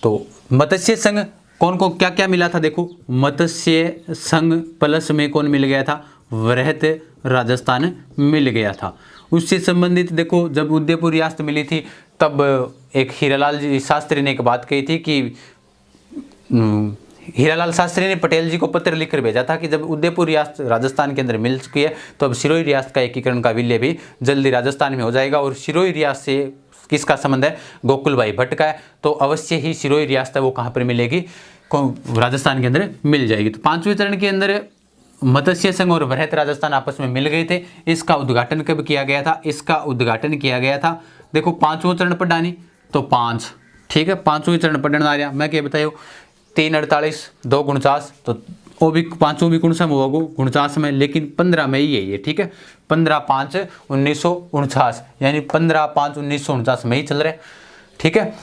तो मत्स्य संघ कौन को क्या क्या मिला था, देखो मत्स्य संघ प्लस में कौन मिल गया था, वृहत राजस्थान मिल गया था। उससे संबंधित देखो जब उदयपुर रियासत मिली थी तब एक हीरालाल जी शास्त्री ने एक बात कही थी कि हीरालाल शास्त्री ने पटेल जी को पत्र लिखकर भेजा था कि जब उदयपुर रियासत राजस्थान के अंदर मिल चुकी है तो अब सिरोही रियासत का एकीकरण का विलय भी जल्दी राजस्थान में हो जाएगा। और सिरोही रियासत से किसका संबंध है, गोकुल भाई भट्ट का है। तो अवश्य ही सिरोही रियासत है वो कहाँ पर मिलेगी, राजस्थान के अंदर मिल जाएगी। तो पांचवें चरण के अंदर मत्स्य संघ और वृहत राजस्थान आपस में मिल गए थे। इसका उद्घाटन कब किया गया था, इसका उद्घाटन किया गया था, देखो पांचवें चरण पढ़ानी तो 5, ठीक है। पांचवें चरण पढ़ने आ रहा मैं क्या बतायो 3 48 2 49, तो वो भी पांचों भी कौन सा में होगा 49 में, लेकिन 15 में ही है ये, ठीक है। 15/5/1949 यानी 15/5/1949 में ही चल रहा है, ठीक है।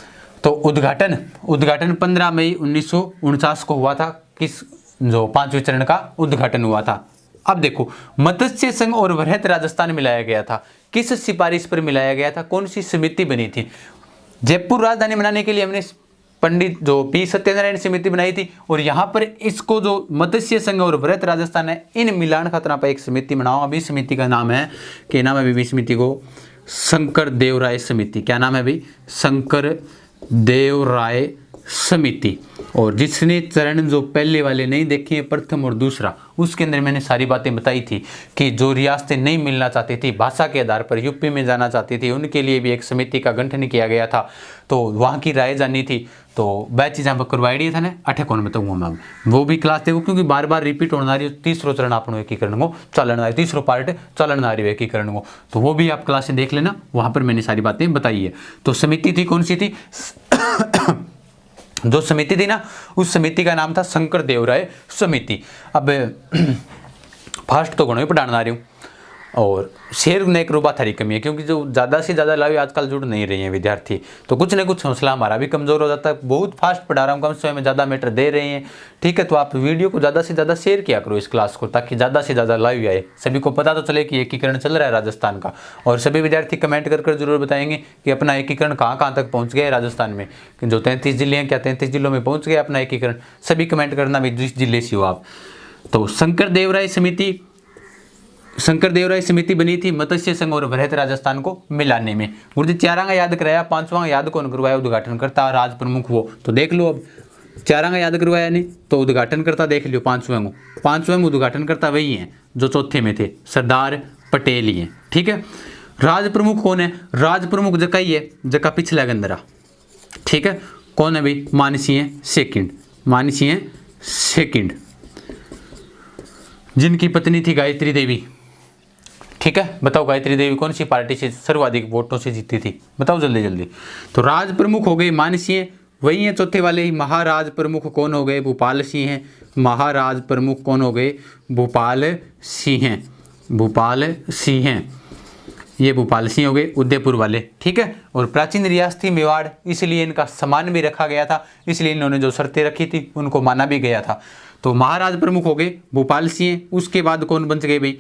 तो उद्घाटन 15 मई 1949 को हुआ था, किस जो पांचवें चरण का उद्घाटन हुआ था। अब देखो मत्स्य संघ और वृहत राजस्थान मिलाया गया था, किस सिफारिश पर मिलाया गया था, कौन सी समिति बनी थी। जयपुर राजधानी बनाने के लिए हमने पंडित जो पी सत्यनारायण समिति बनाई थी, और यहाँ पर इसको जो मत्स्य संघ और वृहत राजस्थान है इन मिलान खतरा पर एक समिति बनाओ। अभी समिति का नाम है, क्या नाम है अभी समिति को, शंकर देव राय समिति। क्या नाम है अभी, शंकर देव राय समिति। और जिसने चरण जो पहले वाले नहीं देखे हैं प्रथम और दूसरा, उसके अंदर मैंने सारी बातें बताई थी कि जो रियासतें नहीं मिलना चाहती थी, भाषा के आधार पर यूपी में जाना चाहती थी, उनके लिए भी एक समिति का गठन किया गया था। तो वहाँ की राय जानी थी, तो वह चीज़ यहाँ पर करवाई था ना। 8 कौन बताऊँगा मैं, वो भी क्लास देखो क्योंकि बार बार रिपीट होना रही। तीसरो चरण आप एकीकरण को चलन आ, तीसरो पार्ट चलन आ रही है एकीकरण को, तो वो भी आप क्लास से देख लेना, वहाँ पर मैंने सारी बातें बताई है। तो समिति थी कौन सी थी जो समिति थी ना, उस समिति का नाम था शंकर देव राय समिति। अब फास्ट तो घणो ही पढ़ाना आ रही हूँ, और शेर ने एक रूपा थारी कमी है क्योंकि जो ज़्यादा से ज़्यादा लाइव आजकल जुड़ नहीं रहे हैं विद्यार्थी, तो कुछ न कुछ हौसला हमारा भी कमज़ोर हो जाता है। बहुत फास्ट पढ़ा रहा हूँ, कम समय में ज़्यादा मैटर दे रहे हैं, ठीक है। तो आप वीडियो को ज़्यादा से ज़्यादा शेयर किया करो इस क्लास को, ताकि ज़्यादा से ज़्यादा लाइव आए, सभी को पता तो चले कि एकीकरण चल रहा है राजस्थान का। और सभी विद्यार्थी कमेंट कर जरूर बताएंगे कि अपना एकीकरण कहाँ कहाँ तक पहुँच गया है राजस्थान में, कि जो 33 जिले हैं क्या 33 जिलों में पहुँच गया अपना एकीकरण। सभी कमेंट करना भी जिस जिले से हो आप। तो शंकर देव राय समिति बनी थी मत्स्य संघ और वृहत राजस्थान को मिलाने में। गुरुजी 4 याद कराया, 5वां याद कौन करवाया, उद्घाटन करता राज प्रमुख वो, तो देख लो अब चारांगा याद करवाया नहीं तो उद्घाटन करता देख लियो पांचवें में उद्घाटन करता वही है जो चौथे में थे, सरदार पटेल ही हैं। ठीक है, राज प्रमुख कौन है? राज प्रमुख जका ही है जका पिछला गंदरा। ठीक है, कौन है भाई? मानसिंह सेकंड, जिनकी पत्नी थी गायत्री देवी। ठीक है, बताओ गायत्री देवी कौन सी पार्टी से सर्वाधिक वोटों से जीती थी? बताओ जल्दी जल्दी। तो राज प्रमुख हो गए मानसिंह, वही है चौथे वाले ही। महाराज प्रमुख कौन हो गए? भूपाल सिंह हैं। महाराज प्रमुख कौन हो गए? भूपाल सिंह हैं। ये भूपाल सिंह हो गए उदयपुर वाले। ठीक है, और प्राचीन रियासत थी मेवाड़, इसलिए इनका सम्मान भी रखा गया था, इसलिए इन्होंने जो शर्तें रखी थी उनको माना भी गया था। तो महाराज प्रमुख हो गए भूपाल सिंह। उसके बाद कौन बन गए भाई?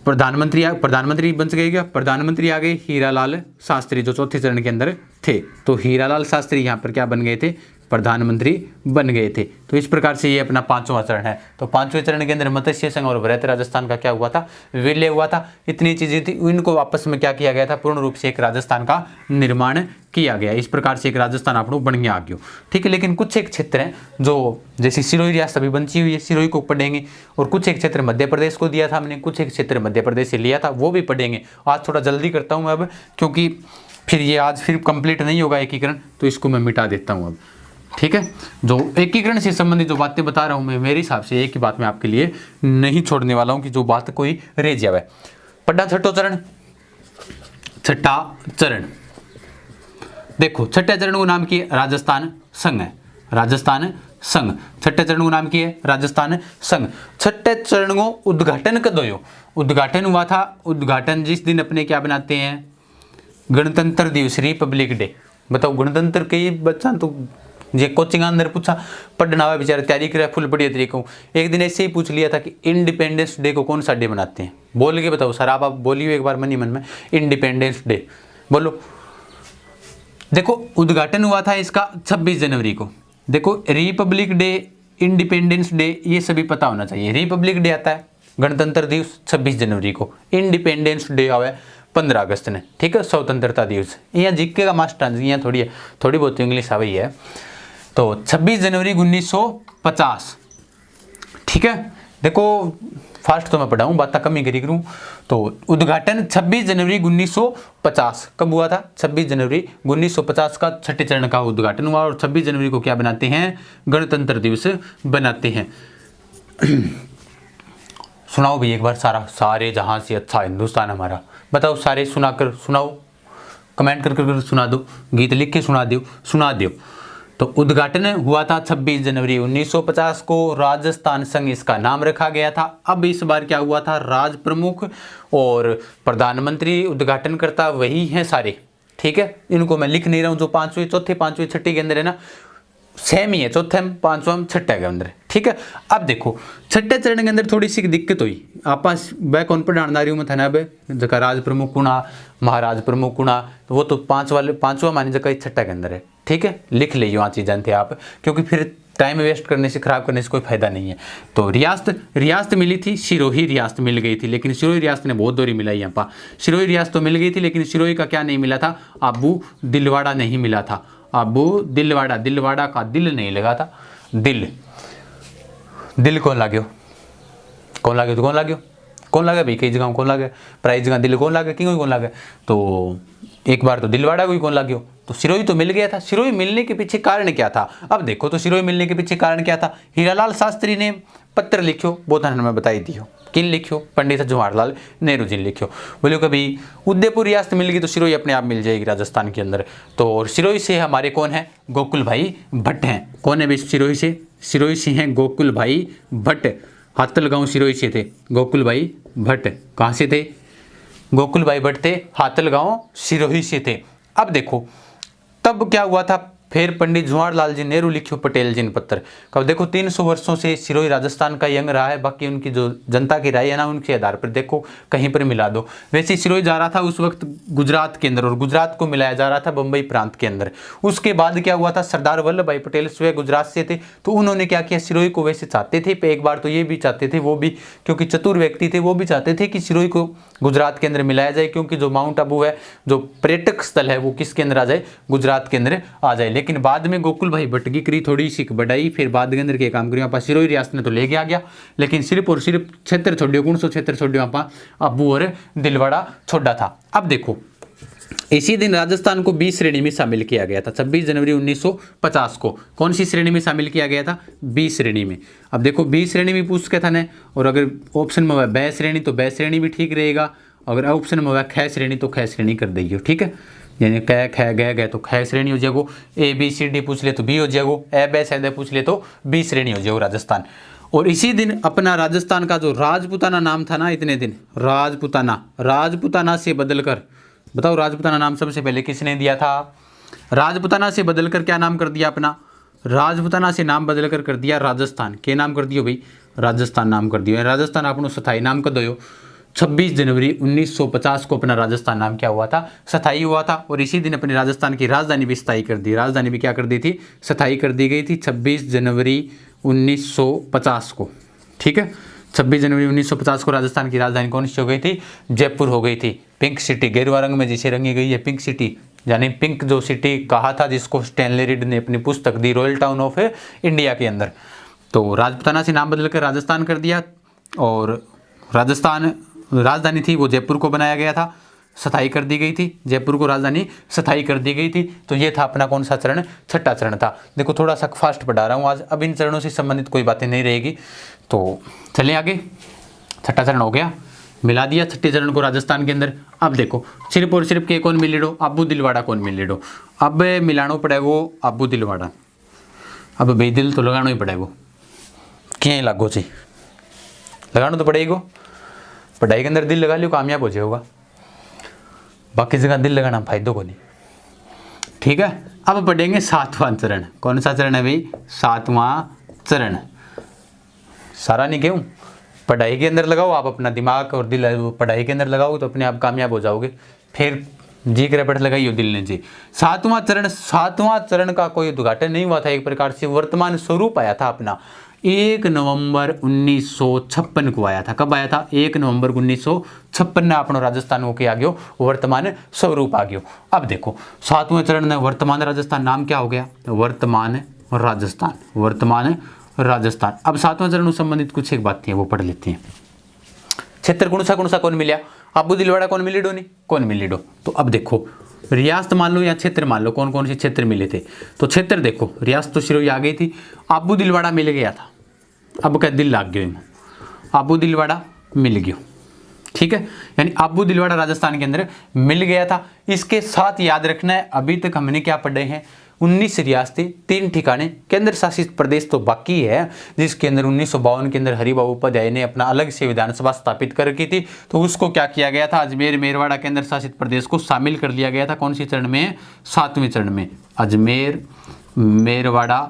प्रधानमंत्री बन गए। क्या प्रधानमंत्री आ गए? हीरालाल शास्त्री, जो चौथे चरण के अंदर थे। तो हीरालाल शास्त्री यहाँ पर क्या बन गए थे? प्रधानमंत्री बन गए थे। तो इस प्रकार से ये अपना पांचवा चरण है। तो पांचवें चरण के अंदर मत्स्य संघ और वृहत राजस्थान का क्या हुआ था? विलय हुआ था। इतनी चीजें थी, इनको आपस में क्या किया गया था? पूर्ण रूप से एक राजस्थान का निर्माण किया गया। इस प्रकार से एक राजस्थान आपको बन गया आगे। ठीक है, लेकिन कुछ एक क्षेत्र हैं जो जैसे सिरोही रियासत अभी बची हुई है, सिरोही को पढ़ेंगे, और कुछ एक क्षेत्र मध्य प्रदेश को दिया था हमने, कुछ एक क्षेत्र मध्य प्रदेश से लिया था, वो भी पढ़ेंगे। आज थोड़ा जल्दी करता हूँ अब, क्योंकि फिर ये आज फिर कंप्लीट नहीं होगा एकीकरण, तो इसको मैं मिटा देता हूँ अब। ठीक है, जो एकीकरण से संबंधित जो बातें बता रहा हूँ मैं, मेरे हिसाब से एक ही बात मैं आपके लिए नहीं छोड़ने वाला हूँ कि जो बात कोई रह जाए। पढ़ना छठा चरण। देखो छठे चरण को नाम की राजस्थान संघ है। छठे चरण को नाम की है राजस्थान संघ। छठे चरण को उद्घाटन कब हुआ? उद्घाटन हुआ था, उद्घाटन जिस दिन अपने क्या बनाते हैं? गणतंत्र दिवस, रिपब्लिक डे। बताओ गणतंत्र के बच्चा तो जे कोचिंग अंदर पूछा, पढ़ना हुआ बेचारा तैयारी करे फुल बढ़िया तरीके। एक दिन ऐसे ही पूछ लिया था कि इंडिपेंडेंस डे को कौन सा डे मनाते हैं? बोल के बताओ सर, आप बोलिए एक बार मन ही मन में, इंडिपेंडेंस डे बोलो। देखो उद्घाटन हुआ था इसका 26 जनवरी को। देखो रिपब्लिक डे, इंडिपेंडेंस डे, ये सभी पता होना चाहिए। रिपब्लिक डे आता है गणतंत्र दिवस 26 जनवरी को, इंडिपेंडेंस डे आवे 15 अगस्त ने। ठीक है, स्वतंत्रता दिवस। यहाँ जीके का मास्टर यहाँ थोड़ी बहुत इंग्लिश आ गई है। तो 26 जनवरी 1950। ठीक है, देखो फास्ट तो मैं पढ़ाऊँ, बात कम ही करी करूँ। तो उद्घाटन 26 जनवरी 1950 कब हुआ था? 26 जनवरी 1950 का छठे चरण का उद्घाटन हुआ, और 26 जनवरी को क्या बनाते हैं? गणतंत्र दिवस बनाते हैं। सुनाओ भी एक बार सारे जहां से अच्छा हिंदुस्तान हमारा। बताओ सारे सुनाओ, कमेंट कर सुना दो, गीत लिख के सुना दो। तो उद्घाटन हुआ था 26 जनवरी 1950 को, राजस्थान संघ इसका नाम रखा गया था। अब इस बार क्या हुआ था? राज प्रमुख और प्रधानमंत्री उद्घाटन करता वही हैं सारे। ठीक है, इनको मैं लिख नहीं रहा हूँ, जो पांचवें चौथे पांचवें छठे के अंदर है ना, सेम ही है, चौथे में पांचवा में छठे के अंदर। ठीक है, अब देखो छठे चरण के अंदर थोड़ी सी दिक्कत हुई। आपस वह कौन पर डांडा रही हूँ मैं था ना, जगह राज प्रमुख कुणा, महाराज प्रमुख कुणा, तो वो तो पांचवा मानी जगह छठा के अंदर है। ठीक है, लिख लीजिए वहाँ चीज जानते आप, क्योंकि फिर टाइम वेस्ट करने से, खराब करने से कोई फायदा नहीं है। तो रियासत मिली थी, सिरोही रियासत मिल गई थी, लेकिन सिरोही रियासत ने बहुत दूरी मिलाई। यहाँ पर सिरोही रियासत तो मिल गई थी, लेकिन सिरोही का क्या नहीं मिला था? आबू दिलवाड़ा नहीं मिला था। आबू दिलवाड़ा का दिल नहीं लगा था। दिल कौन लाग्यो भाई? कई जगह कौन लागे? प्राय जगह दिल कौन लागे, क्यों कौन लागे? तो एक बार तो दिलवाड़ा को ही कौन लाग्यो। तो सिरोही तो मिल गया था। सिरोही मिलने के पीछे कारण क्या था? अब देखो, तो सिरोही मिलने के पीछे कारण क्या था? हीरालाल शास्त्री ने पत्र लिखो, बहुत मैं बताई दियो। किन लिखो? पंडित जवाहरलाल नेहरू जी ने लिखो। बोलो कभी उदयपुर रियासत मिल गई तो सिरोही अपने आप मिल जाएगी राजस्थान के अंदर। तो सिरोही से हमारे कौन है? गोकुल भाई भट्ट हैं। कौन है भाई सिरोही से? सिरोही से हैं गोकुल भाई भट्ट। हाथलगांव सिरोही से थे गोकुल भाई भट्ट। कहाँ से थे? गोकुल भाई भट्ट थे हाथलगांव सिरोही से थे। अब देखो तब क्या हुआ था? फिर पंडित जवाहरलाल जी नेहरू लिखियो पटेल जी ने पत्र। कब देखो 300 वर्षों से सिरोही राजस्थान का यंग रहा है। बाकी उनकी जो जनता की राय है ना, उनके आधार पर देखो कहीं पर मिला दो। वैसे सिरोही जा रहा था उस वक्त गुजरात के अंदर, और गुजरात को मिलाया जा रहा था बम्बई प्रांत के अंदर। उसके बाद क्या हुआ था? सरदार वल्लभ भाई पटेल स्वयं गुजरात से थे, तो उन्होंने क्या किया? सिरोही को वैसे चाहते थे, एक बार तो ये भी चाहते थे, वो भी क्योंकि चतुर व्यक्ति थे, वो भी चाहते थे कि सिरोही को गुजरात के अंदर मिलाया जाए, क्योंकि जो माउंट आबू है, जो पर्यटक स्थल है, वो किसके अंदर आ जाए? गुजरात के अंदर आ जाए। लेकिन बाद में गोकुल भाई भटकी करी थोड़ी सी बढ़ाई, फिर बाद के अंदर के काम करियो आप सिरोही रियासत ने तो ले गया लेकिन सिर्फ और सिर्फ क्षेत्र छोड़ियो, कौन सो क्षेत्र छोड़ियो आप अब्बू और दिलवाड़ा छोड़ा था। अब देखो इसी दिन राजस्थान को 20 श्रेणी में शामिल किया गया था, 26 जनवरी 1950 को। कौन सी श्रेणी में शामिल किया गया था? 20 श्रेणी में। अब देखो 20 श्रेणी में पूछ के था ने, और अगर ऑप्शन में ब श्रेणी तो ब श्रेणी भी ठीक रहेगा, अगर ऑप्शन में वह ख श्रेणी तो ख श्रेणी कर देगी, ठीक है। यानी क ख ग तो ख श्रेणी हो जाएगो, ए बी सी डी पूछ ले तो बी हो जाएगो, ए ब स द पूछ ले तो बी श्रेणी हो जाएगो राजस्थान। और इसी दिन अपना राजस्थान का जो राजपूताना नाम था ना, इतने दिन राजपूताना से बदलकर, बताओ राजपूताना नाम सबसे पहले किसने दिया था? राजपूताना से बदलकर क्या नाम कर दिया अपना? राजपूताना से नाम बदलकर कर दिया राजस्थान। क्या नाम कर दियो भाई? राजस्थान नाम कर दियो। राजस्थान अपनो स्थायी नाम कब दो? 26 जनवरी 1950 को अपना राजस्थान नाम क्या हुआ था? स्थायी हुआ था। और इसी दिन अपनी राजस्थान की राजधानी भी स्थायी कर दी। राजधानी भी क्या कर दी थी? स्थायी कर दी गई थी 26 जनवरी 1950 को, ठीक है। 26 जनवरी 1950 को राजस्थान की राजधानी कौन सी हो गई थी? जयपुर हो गई थी। पिंक सिटी, गेरुआ रंग में जिसे रंगी गई है पिंक सिटी, यानी पिंक जो सिटी कहा था जिसको स्टैनली रीड ने अपनी पुस्तक दी रॉयल टाउन ऑफ इंडिया के अंदर। तो राजपूताना से नाम बदलकर राजस्थान कर दिया, और राजस्थान राजधानी थी वो जयपुर को बनाया गया था, स्थायी कर दी गई थी, जयपुर को राजधानी स्थायी कर दी गई थी। तो ये था अपना कौन सा चरण? छठा चरण था। देखो थोड़ा सा फास्ट पढ़ा रहा हूँ आज, अब इन चरणों से संबंधित कोई बातें नहीं रहेगी। तो चलें आगे। छठा चरण हो गया, मिला दिया छठे चरण को राजस्थान के अंदर। अब देखो सिर्फ और सिर्फ के कौन मिलेडो? अब्बू दिलवाड़ा कौन मिलेडो? अब मिलानो पड़ेगो अब्बू दिलवाड़ा। अब भाई दिल तो लगाना ही पड़ेगो, क्या लागो जी, लगाना तो पड़ेगो। पढ़ाई के अंदर दिल लगा लियो कामयाब हो जाएगा, बाकी जगह दिल लगाना फायदो को नहीं, ठीक है। अब पढ़ेंगे सातवां चरण। कौन सा चरण है भाई? सातवां चरण। सारा नहीं कहूँ, पढ़ाई के अंदर लगाओ आप अपना दिमाग और दिल, पढ़ाई के अंदर लगाओ तो अपने आप कामयाब हो जाओगे। फिर जी कर पढ़ लगाइयो दिल ने जी। सातवां चरण का कोई उद्घाटन नहीं हुआ था, एक प्रकार से वर्तमान स्वरूप आया था अपना 1 नवंबर 1956 को आया था। कब आया था? 1 नवंबर 1956 में अपनो राजस्थान होके आ गयो, वर्तमान स्वरूप आ गयो। अब देखो सातवें चरण में वर्तमान राजस्थान नाम क्या हो गया? वर्तमान राजस्थान। अब सातवें चरण से संबंधित कुछ एक बात है वो पढ़ लेते हैं। क्षेत्र कौन सा कौन मिला? अब्बू दिलवाड़ा कौन मिलीडो? नहीं कौन मिलीडो? तो अब देखो रियासत मान लो या क्षेत्र मान लो, कौन कौन से क्षेत्र मिले थे? तो क्षेत्र देखो, रियासत तो सिरोही आ गई थी, अब्बू दिलवाड़ा मिल गया था। अब क्या दिल लाग गयो, अब्बू दिलवाड़ा मिल गयो, ठीक है। यानी अब्बू दिलवाड़ा राजस्थान के अंदर मिल गया था। इसके साथ याद रखना है अभी तक हमने क्या पढ़े हैं? 19 रियासतें, 3 ठिकाने, केंद्र शासित प्रदेश तो बाकी है, जिसके अंदर 1952 के अंदर हरिबाबू उपाध्याय ने अपना अलग से विधानसभा स्थापित कर रखी थी। तो उसको क्या किया गया था? अजमेर मेरवाड़ा केंद्र शासित प्रदेश को शामिल कर लिया गया था। कौन सी चरण में? सातवें चरण में। अजमेर मेरवाड़ा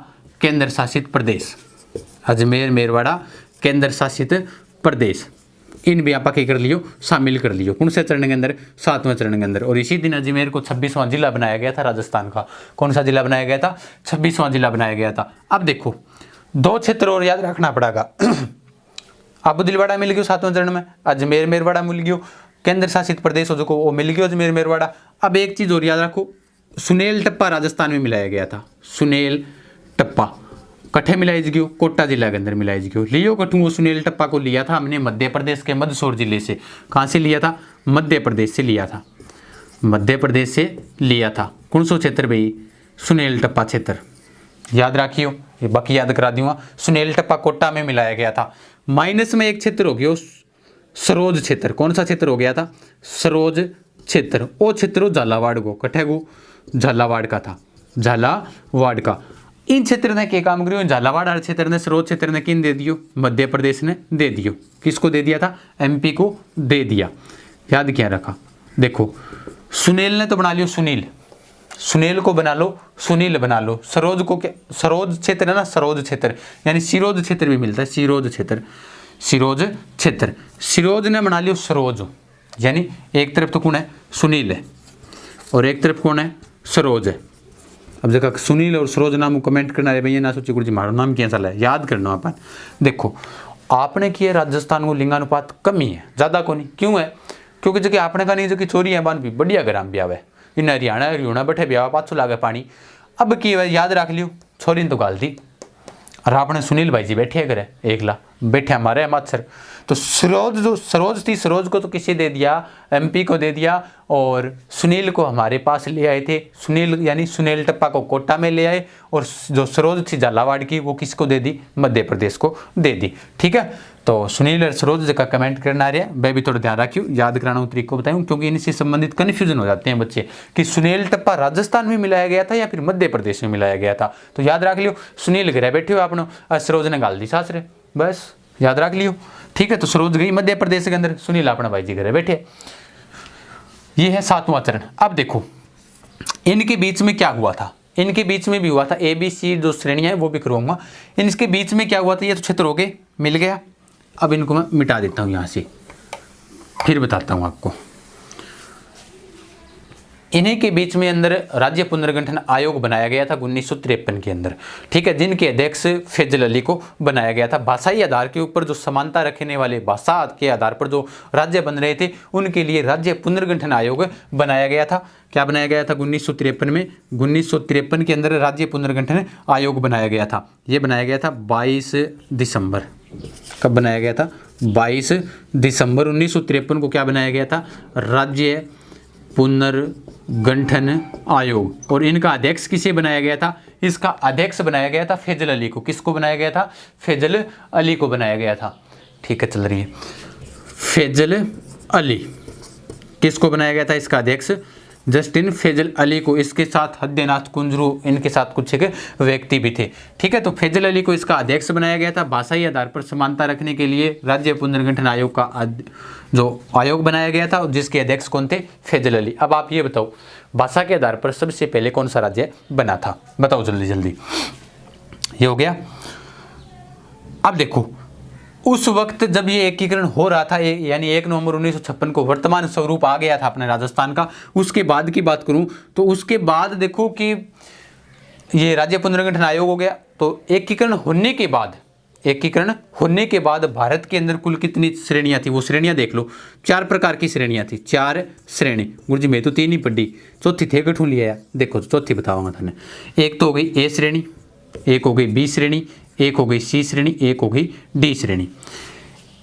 केंद्र शासित प्रदेश, अजमेर मेरवाड़ा केंद्र शासित प्रदेश, इन भी आप कर लियो, शामिल कर लियो। कौन से चरण के अंदर? सातवें चरण के अंदर। और इसी दिन अजमेर को 26वां जिला बनाया गया था राजस्थान का। कौन सा जिला बनाया गया था? 26वां जिला बनाया गया था। अब देखो 2 क्षेत्र और याद रखना पड़ेगा। अब्बू दिलवाड़ा मिल गयो 7वें चरण में, अजमेर मेरवाड़ा मिल गयो, केंद्र शासित प्रदेश हो जो वो मिल गयो अजमेर मेरवाड़ा। अब एक चीज और याद रखो, सुनेल टप्पा राजस्थान में मिलाया गया था। सुनेल टप्पा कठे मिलाइज गयो? कोटा जिला के अंदर मिलाइज गयो। लियो कठू वो सुनेल टप्पा को लिया था हमने मध्य प्रदेश के मंदसौर जिले से। कहाँ से लिया था? मध्य प्रदेश से लिया था, मध्य प्रदेश से लिया था। कौन सो क्षेत्र भाई? सुनेल टप्पा क्षेत्र, याद रखियो, ये बाकी याद करा दूंगा। सुनेल टप्पा कोटा में मिलाया गया था। माइनस में एक क्षेत्र हो गया सरोज क्षेत्र। कौन सा क्षेत्र हो गया था? सरोज क्षेत्र। वो क्षेत्र झालावाड़ को, कठे को? झालावाड़ का था, झालावाड़ का। इन क्षेत्र ने क्या काम करियो? झालावाड़ क्षेत्र ने, सरोज क्षेत्र ने किन दे दियो? मध्य प्रदेश ने दे दियो। किसको दे दिया था? एमपी को दे दिया। याद क्या रखा? देखो सुनील ने तो बना लियो सुनील, सुनील को बना लो सुनील बना लो। सरोज को क्या? सरोज क्षेत्र है ना, सरोज क्षेत्र, यानी सिरोज क्षेत्र भी मिलता है, सिरोज क्षेत्र, सिरोज क्षेत्र। सिरोज ने बना लियो सरोज, यानी एक तरफ तो कौन है? सुनील है, और एक तरफ कौन है? सरोज है। अब जगह सुनील और सरोज नाम कमेंट करना है भैया, ना सोची गुरु जी मारो नाम क्या चला है, याद करना अपन। देखो आपने किया राजस्थान को लिंगानुपात कमी है, ज़्यादा को नहीं। क्यों है? क्योंकि जो आपने का नहीं जो कि चोरी है बान भी बढ़िया ग्राम भी आवे, इन हरियाणा बैठे भी आवा, पाछो लागे पानी। अब की याद रख लियो, छोरी ने तो गाल दी और आपने सुनील भाई जी बैठे करे एकला बैठे हमारे मात्सर। तो सरोज जो सरोज थी, सरोज को तो किसी दे दिया, MP को दे दिया, और सुनील को हमारे पास ले आए थे। सुनील यानी सुनील टप्पा को कोटा में ले आए, और जो सरोज थी झालावाड़ की वो किसको दे दी, मध्य प्रदेश को दे दी। ठीक है, तो सुनील और सरोज का कमेंट करना रहा, वह भी थोड़ा ध्यान रखियो, याद कराना तरीको बताऊँ, क्योंकि इनसे संबंधित कन्फ्यूजन हो जाते हैं बच्चे कि सुनील टप्पा राजस्थान में मिलाया गया था या फिर मध्य प्रदेश में मिलाया गया था। तो याद रख लियो, सुनील घर बैठे हो आपने, सरोज ने गाल दी सासरे, बस याद रख लियो। ठीक है, तो सरोज गई मध्य प्रदेश के अंदर, सुनील अपना भाई जी घर बैठे। ये है 7वां चरण। अब देखो इनके बीच में क्या हुआ था, इनके बीच में भी हुआ था ABC जो श्रेणियां हैं वो भी करूंगा। इनके बीच में क्या हुआ था, ये तो क्षेत्र हो गए, मिल गया। अब इनको मैं मिटा देता हूं यहां से, फिर बताता हूं आपको। इन्हीं के बीच में अंदर राज्य पुनर्गठन आयोग बनाया गया था 1953 के अंदर। ठीक है, जिनके अध्यक्ष फैजल अली को बनाया गया था। भाषाई आधार के ऊपर जो समानता रखने वाले, भाषा के आधार पर जो राज्य बन रहे थे उनके लिए राज्य पुनर्गठन आयोग बनाया गया था। क्या बनाया गया था 1953 में, 1953 के अंदर राज्य पुनर्गठन आयोग बनाया गया था। ये बनाया गया था 22 दिसंबर। कब बनाया गया था, 22 दिसंबर 1953 को क्या बनाया गया था, राज्य पुनर्गठन आयोग। और इनका अध्यक्ष किसे बनाया गया था, इसका अध्यक्ष बनाया गया था फैजल अली को। किसको बनाया गया था, फैजल अली को बनाया गया था। ठीक है, चल रही है, फैजल अली किसको बनाया गया था, इसका अध्यक्ष जस्टिन फैजल अली को। इसके साथ हद्देनाथ कुंजरू, इनके साथ कुछ एक व्यक्ति भी थे। ठीक है, तो फैजल अली को इसका अध्यक्ष बनाया गया था। भाषाई आधार पर समानता रखने के लिए राज्य पुनर्गठन आयोग का जो आयोग बनाया गया था, जिसके अध्यक्ष कौन थे, फैजल अली। अब आप ये बताओ भाषा के आधार पर सबसे पहले कौन सा राज्य बना था, बताओ जल्दी जल्दी। ये हो गया। अब देखो उस वक्त जब ये एकीकरण हो रहा था, यानी 1 नवंबर 1956 को वर्तमान स्वरूप आ गया था अपने राजस्थान का। उसके बाद की बात करूं तो उसके बाद देखो कि ये राज्य पुनर्गठन आयोग हो गया। तो एकीकरण होने के बाद भारत के अंदर कुल कितनी श्रेणियां थी, वो श्रेणियां देख लो। 4 प्रकार की श्रेणियां थी, 4 श्रेणी। गुरुजी मैं तो 3 ही पढ़ी, चौथी थे कठू लिया। देखो चौथी बताऊंगा थाने। एक तो हो गई A श्रेणी, एक हो गई B श्रेणी, एक हो गई C श्रेणी, एक हो गई D श्रेणी।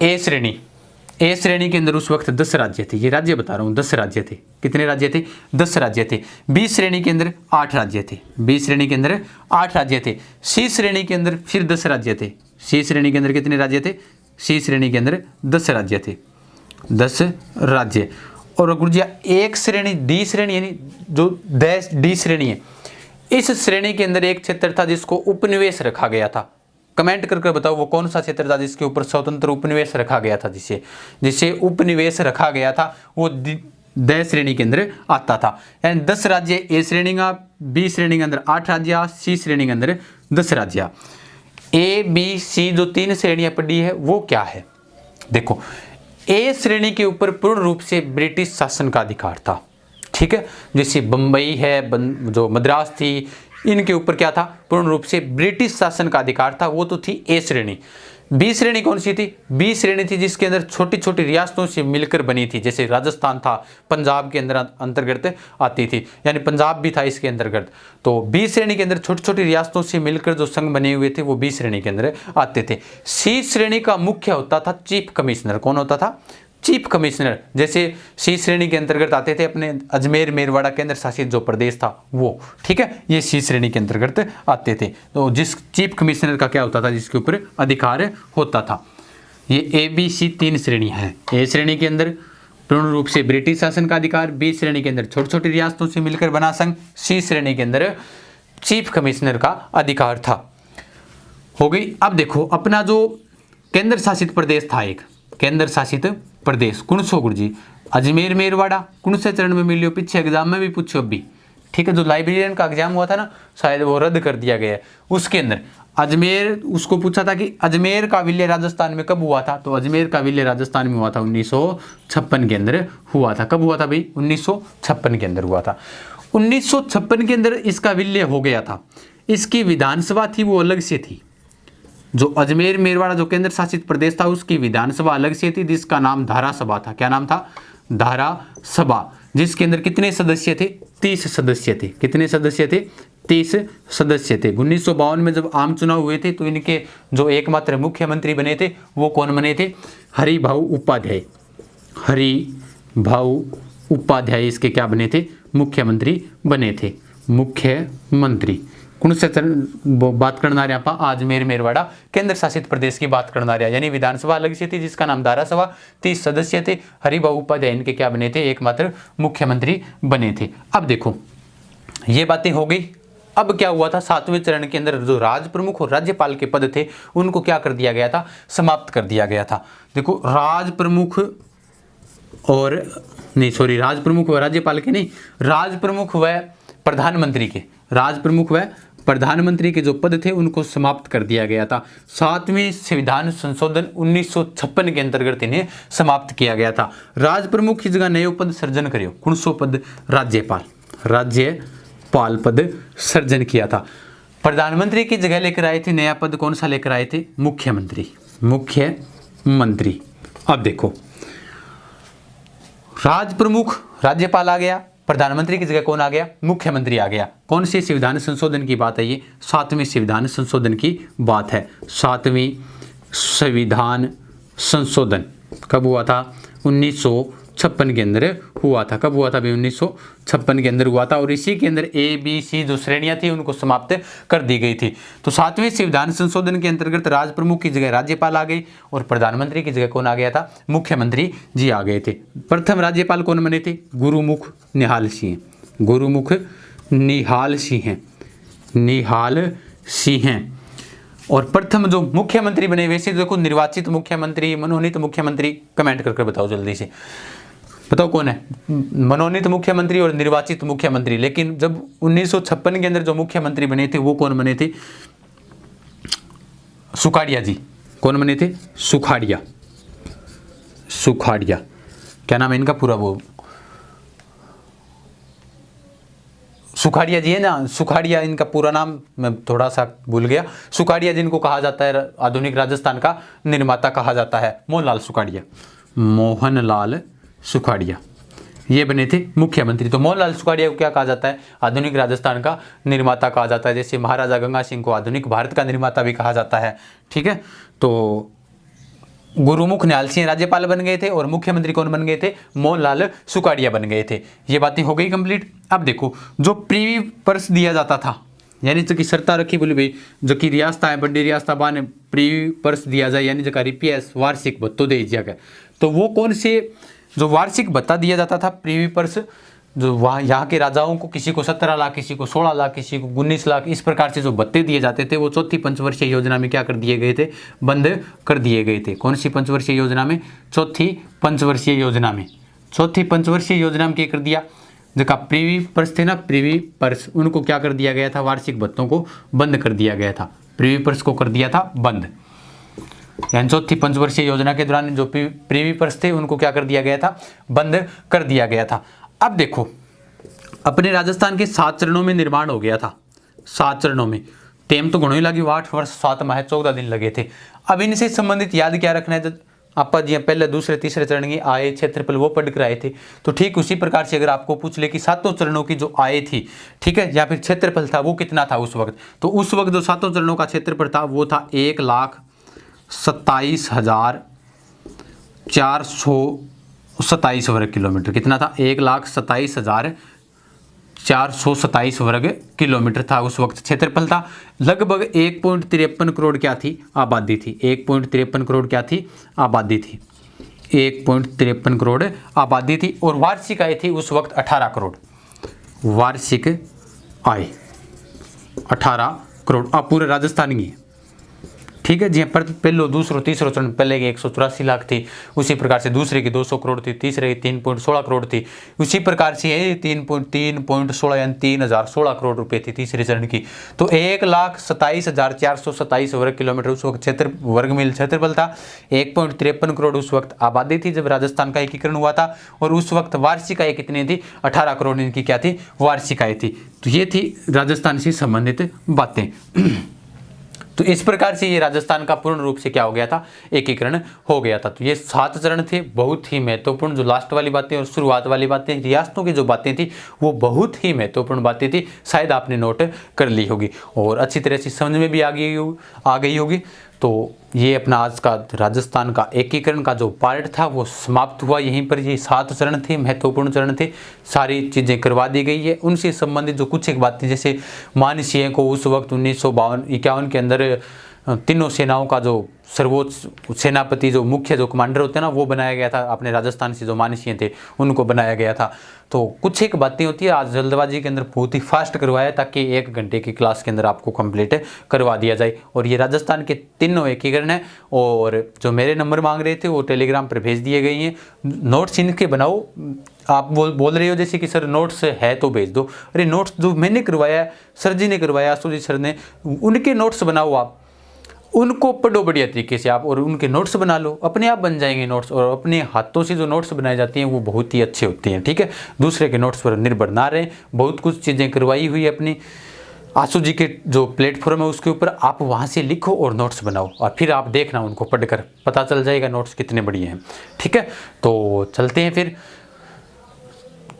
A श्रेणी के अंदर उस वक्त 10 राज्य थे। ये राज्य बता रहा हूँ, 10 राज्य थे। कितने राज्य थे, 10 राज्य थे। B श्रेणी के अंदर 8 राज्य थे। B श्रेणी के अंदर 8 राज्य थे। C श्रेणी के अंदर फिर 10 राज्य थे। C श्रेणी के अंदर कितने राज्य थे, C श्रेणी के अंदर 10 राज्य थे, 10 राज्य। और गुरुजी एक श्रेणी D श्रेणी, यानी जो D श्रेणी है, इस श्रेणी के अंदर एक क्षेत्र था जिसको उपनिवेश रखा गया था। कमेंट करके बताओ वो कौन सा क्षेत्र था जिसके ऊपर स्वतंत्र उपनिवेश रखा गया था, जिसे उपनिवेश रखा गया था, वो D श्रेणी के अंदर आता था। यानी 10 राज्य A श्रेणी का, B श्रेणी के अंदर 8 राज्य, C श्रेणी के अंदर 10 राज्य। A, B, C जो 3 श्रेणियां पड़ी है वो क्या है, देखो A श्रेणी के ऊपर पूर्ण रूप से ब्रिटिश शासन का अधिकार था। ठीक है, जैसे बम्बई है, जो मद्रास थी, इनके ऊपर क्या था, पूर्ण रूप से ब्रिटिश शासन का अधिकार था। वो तो थी A श्रेणी। B श्रेणी कौन सी थी, B श्रेणी थी जिसके अंदर छोटी छोटी रियासतों से मिलकर बनी थी। जैसे राजस्थान था, पंजाब के अंदर अंतर्गत आती थी, यानी पंजाब भी था इसके अंतर्गत। तो B श्रेणी के अंदर छोटी छोटी रियासतों से मिलकर जो संघ बने हुए थे वो B श्रेणी के अंदर आते थे। C श्रेणी का मुख्य होता था चीफ कमिश्नर। कौन होता था, चीफ कमिश्नर। जैसे C श्रेणी के अंतर्गत आते थे अपने अजमेर मेरवाड़ा केंद्र शासित जो प्रदेश था वो। ठीक है, ये C श्रेणी के अंतर्गत आते थे। तो जिस चीफ कमिश्नर का क्या होता था, जिसके ऊपर अधिकार होता था। ये A, B, C 3 श्रेणियां हैं। A श्रेणी के अंदर पूर्ण रूप से ब्रिटिश शासन का अधिकार, B श्रेणी के अंदर छोटी छोटी रियासतों से मिलकर बना संघ, C श्रेणी के अंदर चीफ कमिश्नर का अधिकार था। हो गई। अब देखो अपना जो केंद्र शासित प्रदेश था, एक केंद्र शासित प्रदेश कौन सो गुरुजी, अजमेर मेरवाड़ा। कौन से चरण में मिलियो, पीछे एग्जाम में भी पूछो अभी। ठीक है, जो लाइब्रेरियन का एग्जाम हुआ था ना, शायद वो रद्द कर दिया गया है। उसके अंदर अजमेर, उसको पूछा था कि अजमेर का विलय राजस्थान में कब हुआ था, तो अजमेर का विलय राजस्थान में हुआ था 1956 के अंदर हुआ था। कब हुआ था भाई, 1956 के अंदर हुआ था। 1956 के अंदर इसका विलय हो गया था। इसकी विधानसभा थी वो अलग से थी। जो अजमेर मेरवाड़ा जो केंद्र शासित प्रदेश था उसकी विधानसभा अलग से थी, जिसका नाम धारा सभा था। क्या नाम था, धारा सभा। जिसके अंदर कितने सदस्य थे, 30 सदस्य थे। कितने सदस्य थे, 30 सदस्य थे। 1952 में जब आम चुनाव हुए थे तो इनके जो एकमात्र मुख्यमंत्री बने थे वो कौन बने थे? हरिभाऊ उपाध्याय। हरिभाऊ उपाध्याय इसके क्या बने थे? मुख्यमंत्री बने थे। मुख्यमंत्री कौन से बात करना रहे आप? अजमेर मेरवाड़ा केंद्र शासित प्रदेश की बात करना रहा, यानी विधानसभा अलग से थी जिसका नाम धारासभा, 30 सदस्य थे। हरिभाऊ उपाध्याय इनके क्या बने थे? एकमात्र मुख्यमंत्री बने थे। अब देखो ये बातें हो गई। अब क्या हुआ था? 7वें चरण के अंदर जो राज प्रमुख और राज्यपाल के पद थे उनको क्या कर दिया गया था? समाप्त कर दिया गया था। देखो राज प्रमुख और राज्यपाल के नहीं, राज प्रमुख व प्रधानमंत्री के, राज प्रमुख व प्रधानमंत्री के जो पद थे उनको समाप्त कर दिया गया था। 7वें संविधान संशोधन 1956 के अंतर्गत इन्हें समाप्त किया गया था। राज प्रमुख की जगह नयो पद सृजन करियो, कौन सो पद? राज्यपाल पद सृजन किया था। प्रधानमंत्री की जगह लेकर आए थे नया पद, कौन सा लेकर आए थे? मुख्यमंत्री। अब देखो राज प्रमुख राज्यपाल आ गया, प्रधानमंत्री की जगह कौन आ गया? मुख्यमंत्री आ गया। कौन सी संविधान संशोधन की बात है ये? 7वें संविधान संशोधन की बात है। 7वें संविधान संशोधन कब हुआ था? 1956 के अंदर हुआ था। कब हुआ था भाई? 1956 के अंदर हुआ था। और इसी के अंदर ABC जो श्रेणियां थी उनको समाप्त कर दी गई थी। तो 7वें संविधान संशोधन के अंतर्गत राज प्रमुख की जगह राज्यपाल आ गई और प्रधानमंत्री की जगह कौन आ गया था? मुख्यमंत्री जी आ गए थे। प्रथम राज्यपाल कौन बने थे? गुरुमुख निहाल सिंह। गुरुमुख निहाल सिंह। और प्रथम जो मुख्यमंत्री बने, वैसे देखो निर्वाचित मुख्यमंत्री, मनोनीत मुख्यमंत्री, कमेंट करके बताओ जल्दी से, बताओ कौन है? मनोनीत मुख्यमंत्री और निर्वाचित मुख्यमंत्री। लेकिन जब 1956 के अंदर जो मुख्यमंत्री बने थे वो कौन बने थे? सुखाड़िया जी। कौन बने थे? सुखाड़िया। क्या नाम है इनका पूरा? वो सुखाड़िया जी है ना, सुखाड़िया इनका पूरा नाम, मैं थोड़ा सा भूल गया। सुखाड़िया जिनको कहा जाता है आधुनिक राजस्थान का निर्माता कहा जाता है, मोहनलाल सुखाड़िया, ये बने थे मुख्यमंत्री। तो मोहनलाल सुखाड़िया को क्या कहा जाता है? आधुनिक राजस्थान का निर्माता कहा जाता है। जैसे महाराजा गंगा सिंह को आधुनिक भारत का निर्माता भी कहा जाता है। ठीक है, तो गुरुमुख निहाल सिंह राज्यपाल बन गए थे और मुख्यमंत्री कौन बन गए थे? मोहनलाल सुखाड़िया बन गए थे। ये बातें हो गई कंप्लीट। अब देखो जो प्रीवी पर्स दिया जाता था, यानी जो कि शर्ता रखी बोली भाई जो कि रियासत है बड़ी रियासत बाने प्रीवी पर्स दिया जाए, यानी जो रिपीएस वार्षिक भत्तो दे दिया गया। तो वो कौन से जो वार्षिक भत्ता दिया जाता था प्रीवी पर्स, जो वहाँ यहाँ के राजाओं को, किसी को 17 लाख, किसी को 16 लाख, किसी को 19 लाख, इस प्रकार से जो भत्ते दिए जाते थे वो चौथी पंचवर्षीय योजना में क्या कर दिए गए थे? बंद कर दिए गए थे। कौन सी पंचवर्षीय योजना में? चौथी पंचवर्षीय योजना में। चौथी पंचवर्षीय योजना में क्या कर दिया? जो प्रीवी पर्स थे ना, प्रीवी पर्स, उनको क्या कर दिया गया था? वार्षिक भत्तों को बंद कर दिया गया था। प्रीवी पर्स को कर दिया था बंद। यानी चौथी पंचवर्षीय योजना के दौरान जो प्रीवी पर्स थे उनको क्या कर दिया गया था? बंद कर दिया गया था। अब देखो अपने राजस्थान के 7 चरणों में निर्माण हो गया था। 7 चरणों में टेम तो घणो ही लगी, 8 वर्ष 7 माह 14 दिन लगे थे। अब इनसे संबंधित याद क्या रखना है? आप जी पहले दूसरे तीसरे चरण की आय क्षेत्रफल वो पढ़ कर आए थे, तो ठीक उसी प्रकार से अगर आपको पूछ ले कि 7 चरणों की जो आय थी, ठीक है, या फिर क्षेत्रफल था वो कितना था उस वक्त, तो उस वक्त जो 7 चरणों का क्षेत्रफल था वो था 1,27,427 वर्ग किलोमीटर। कितना था? 1,27,427 वर्ग किलोमीटर था उस वक्त क्षेत्रफल था। लगभग 1.53 करोड़ क्या थी? आबादी थी। 1.53 करोड़ क्या थी? आबादी थी। 1.53 करोड़ आबादी थी। और वार्षिक आय थी उस वक्त 18 करोड़। वार्षिक आय 18 करोड़ अब पूरे राजस्थान की, ठीक है जी। पर पहले दूसरो तीसरो चरण पहले की 184 लाख थी, उसी प्रकार से दूसरे की 200 करोड़ थी, तीसरे की 3.16 करोड़ थी, उसी प्रकार से 3.16 यानी 3,016 करोड़ रुपए थी तीसरे चरण की। तो 1,27,427 वर्ग किलोमीटर उस वक्त वर्ग मील क्षेत्रफल था। 1.53 करोड़ उस वक्त आबादी थी जब राजस्थान का एकीकरण हुआ था। और उस वक्त वार्षिक आय कितनी थी? 18 करोड़ इनकी क्या थी? वार्षिक आय थी। तो ये थी राजस्थान से संबंधित बातें। तो इस प्रकार से ये राजस्थान का पूर्ण रूप से क्या हो गया था, एकीकरण हो गया था। तो ये 7 चरण थे, बहुत ही महत्वपूर्ण। जो लास्ट वाली बातें और शुरुआत वाली बातें, रियासतों की जो बातें थी वो बहुत ही महत्वपूर्ण बातें थी, शायद आपने नोट कर ली होगी और अच्छी तरह से समझ में भी आ गई होगी। तो ये अपना आज का राजस्थान का एकीकरण का जो पार्ट था वो समाप्त हुआ यहीं पर। ये 7 चरण थे, महत्वपूर्ण चरण थे, सारी चीज़ें करवा दी गई है। उनसे संबंधित जो कुछ एक बातें, जैसे मानसिंह को उस वक्त 1952-51 के अंदर तीनों सेनाओं का जो सर्वोच्च सेनापति, जो मुख्य जो कमांडर होते हैं ना, वो बनाया गया था। अपने राजस्थान से जो मानसिंह थे उनको बनाया गया था। तो कुछ एक बातें होती है, आज जल्दबाजी के अंदर बहुत ही फास्ट करवाया ताकि 1 घंटे की क्लास के अंदर आपको कंप्लीट करवा दिया जाए। और ये राजस्थान के तीनों एकीकरण है। और जो मेरे नंबर मांग रहे थे वो टेलीग्राम पर भेज दिए गए हैं। नोट्स इनके बनाओ। आप बोल रहे हो जैसे कि सर नोट्स है तो भेज दो। अरे नोट्स जो मैंने करवाया, सर जी ने करवाया, आशु जी सर ने, उनके नोट्स बनाओ, आप उनको पढ़ो बढ़िया तरीके से आप, और उनके नोट्स बना लो, अपने आप बन जाएंगे नोट्स। और अपने हाथों से जो नोट्स बनाए जाते हैं वो बहुत ही अच्छे होते हैं, ठीक है। दूसरे के नोट्स पर निर्भर ना रहें। बहुत कुछ चीज़ें करवाई हुई है अपनी आशु जी के जो प्लेटफॉर्म है उसके ऊपर, आप वहाँ से लिखो और नोट्स बनाओ और फिर आप देखना, उनको पढ़कर पता चल जाएगा नोट्स कितने बढ़िया हैं, ठीक है। तो चलते हैं फिर।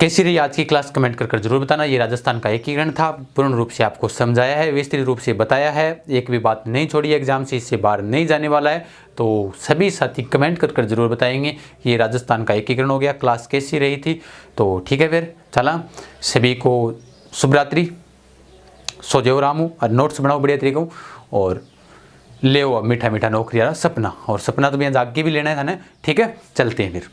कैसी रही आज की क्लास, कमेंट कर जरूर बताना। ये राजस्थान का एकीकरण था, पूर्ण रूप से आपको समझाया है, विस्तृत रूप से बताया है, एक भी बात नहीं छोड़ी एग्जाम से, इससे बाहर नहीं जाने वाला है। तो सभी साथी कमेंट कर जरूर बताएंगे कि ये राजस्थान का एकीकरण हो गया, क्लास कैसी रही थी। तो ठीक है, फिर चला, सभी को शुभ रात्रि, सो जाओ रामू, और नोट्स बनाओ बढ़िया तरीकों, और ले मीठा मीठा नौकरी वाला सपना। और सपना तो भैया जाग के भी लेना है था ना, ठीक है। चलते हैं फिर।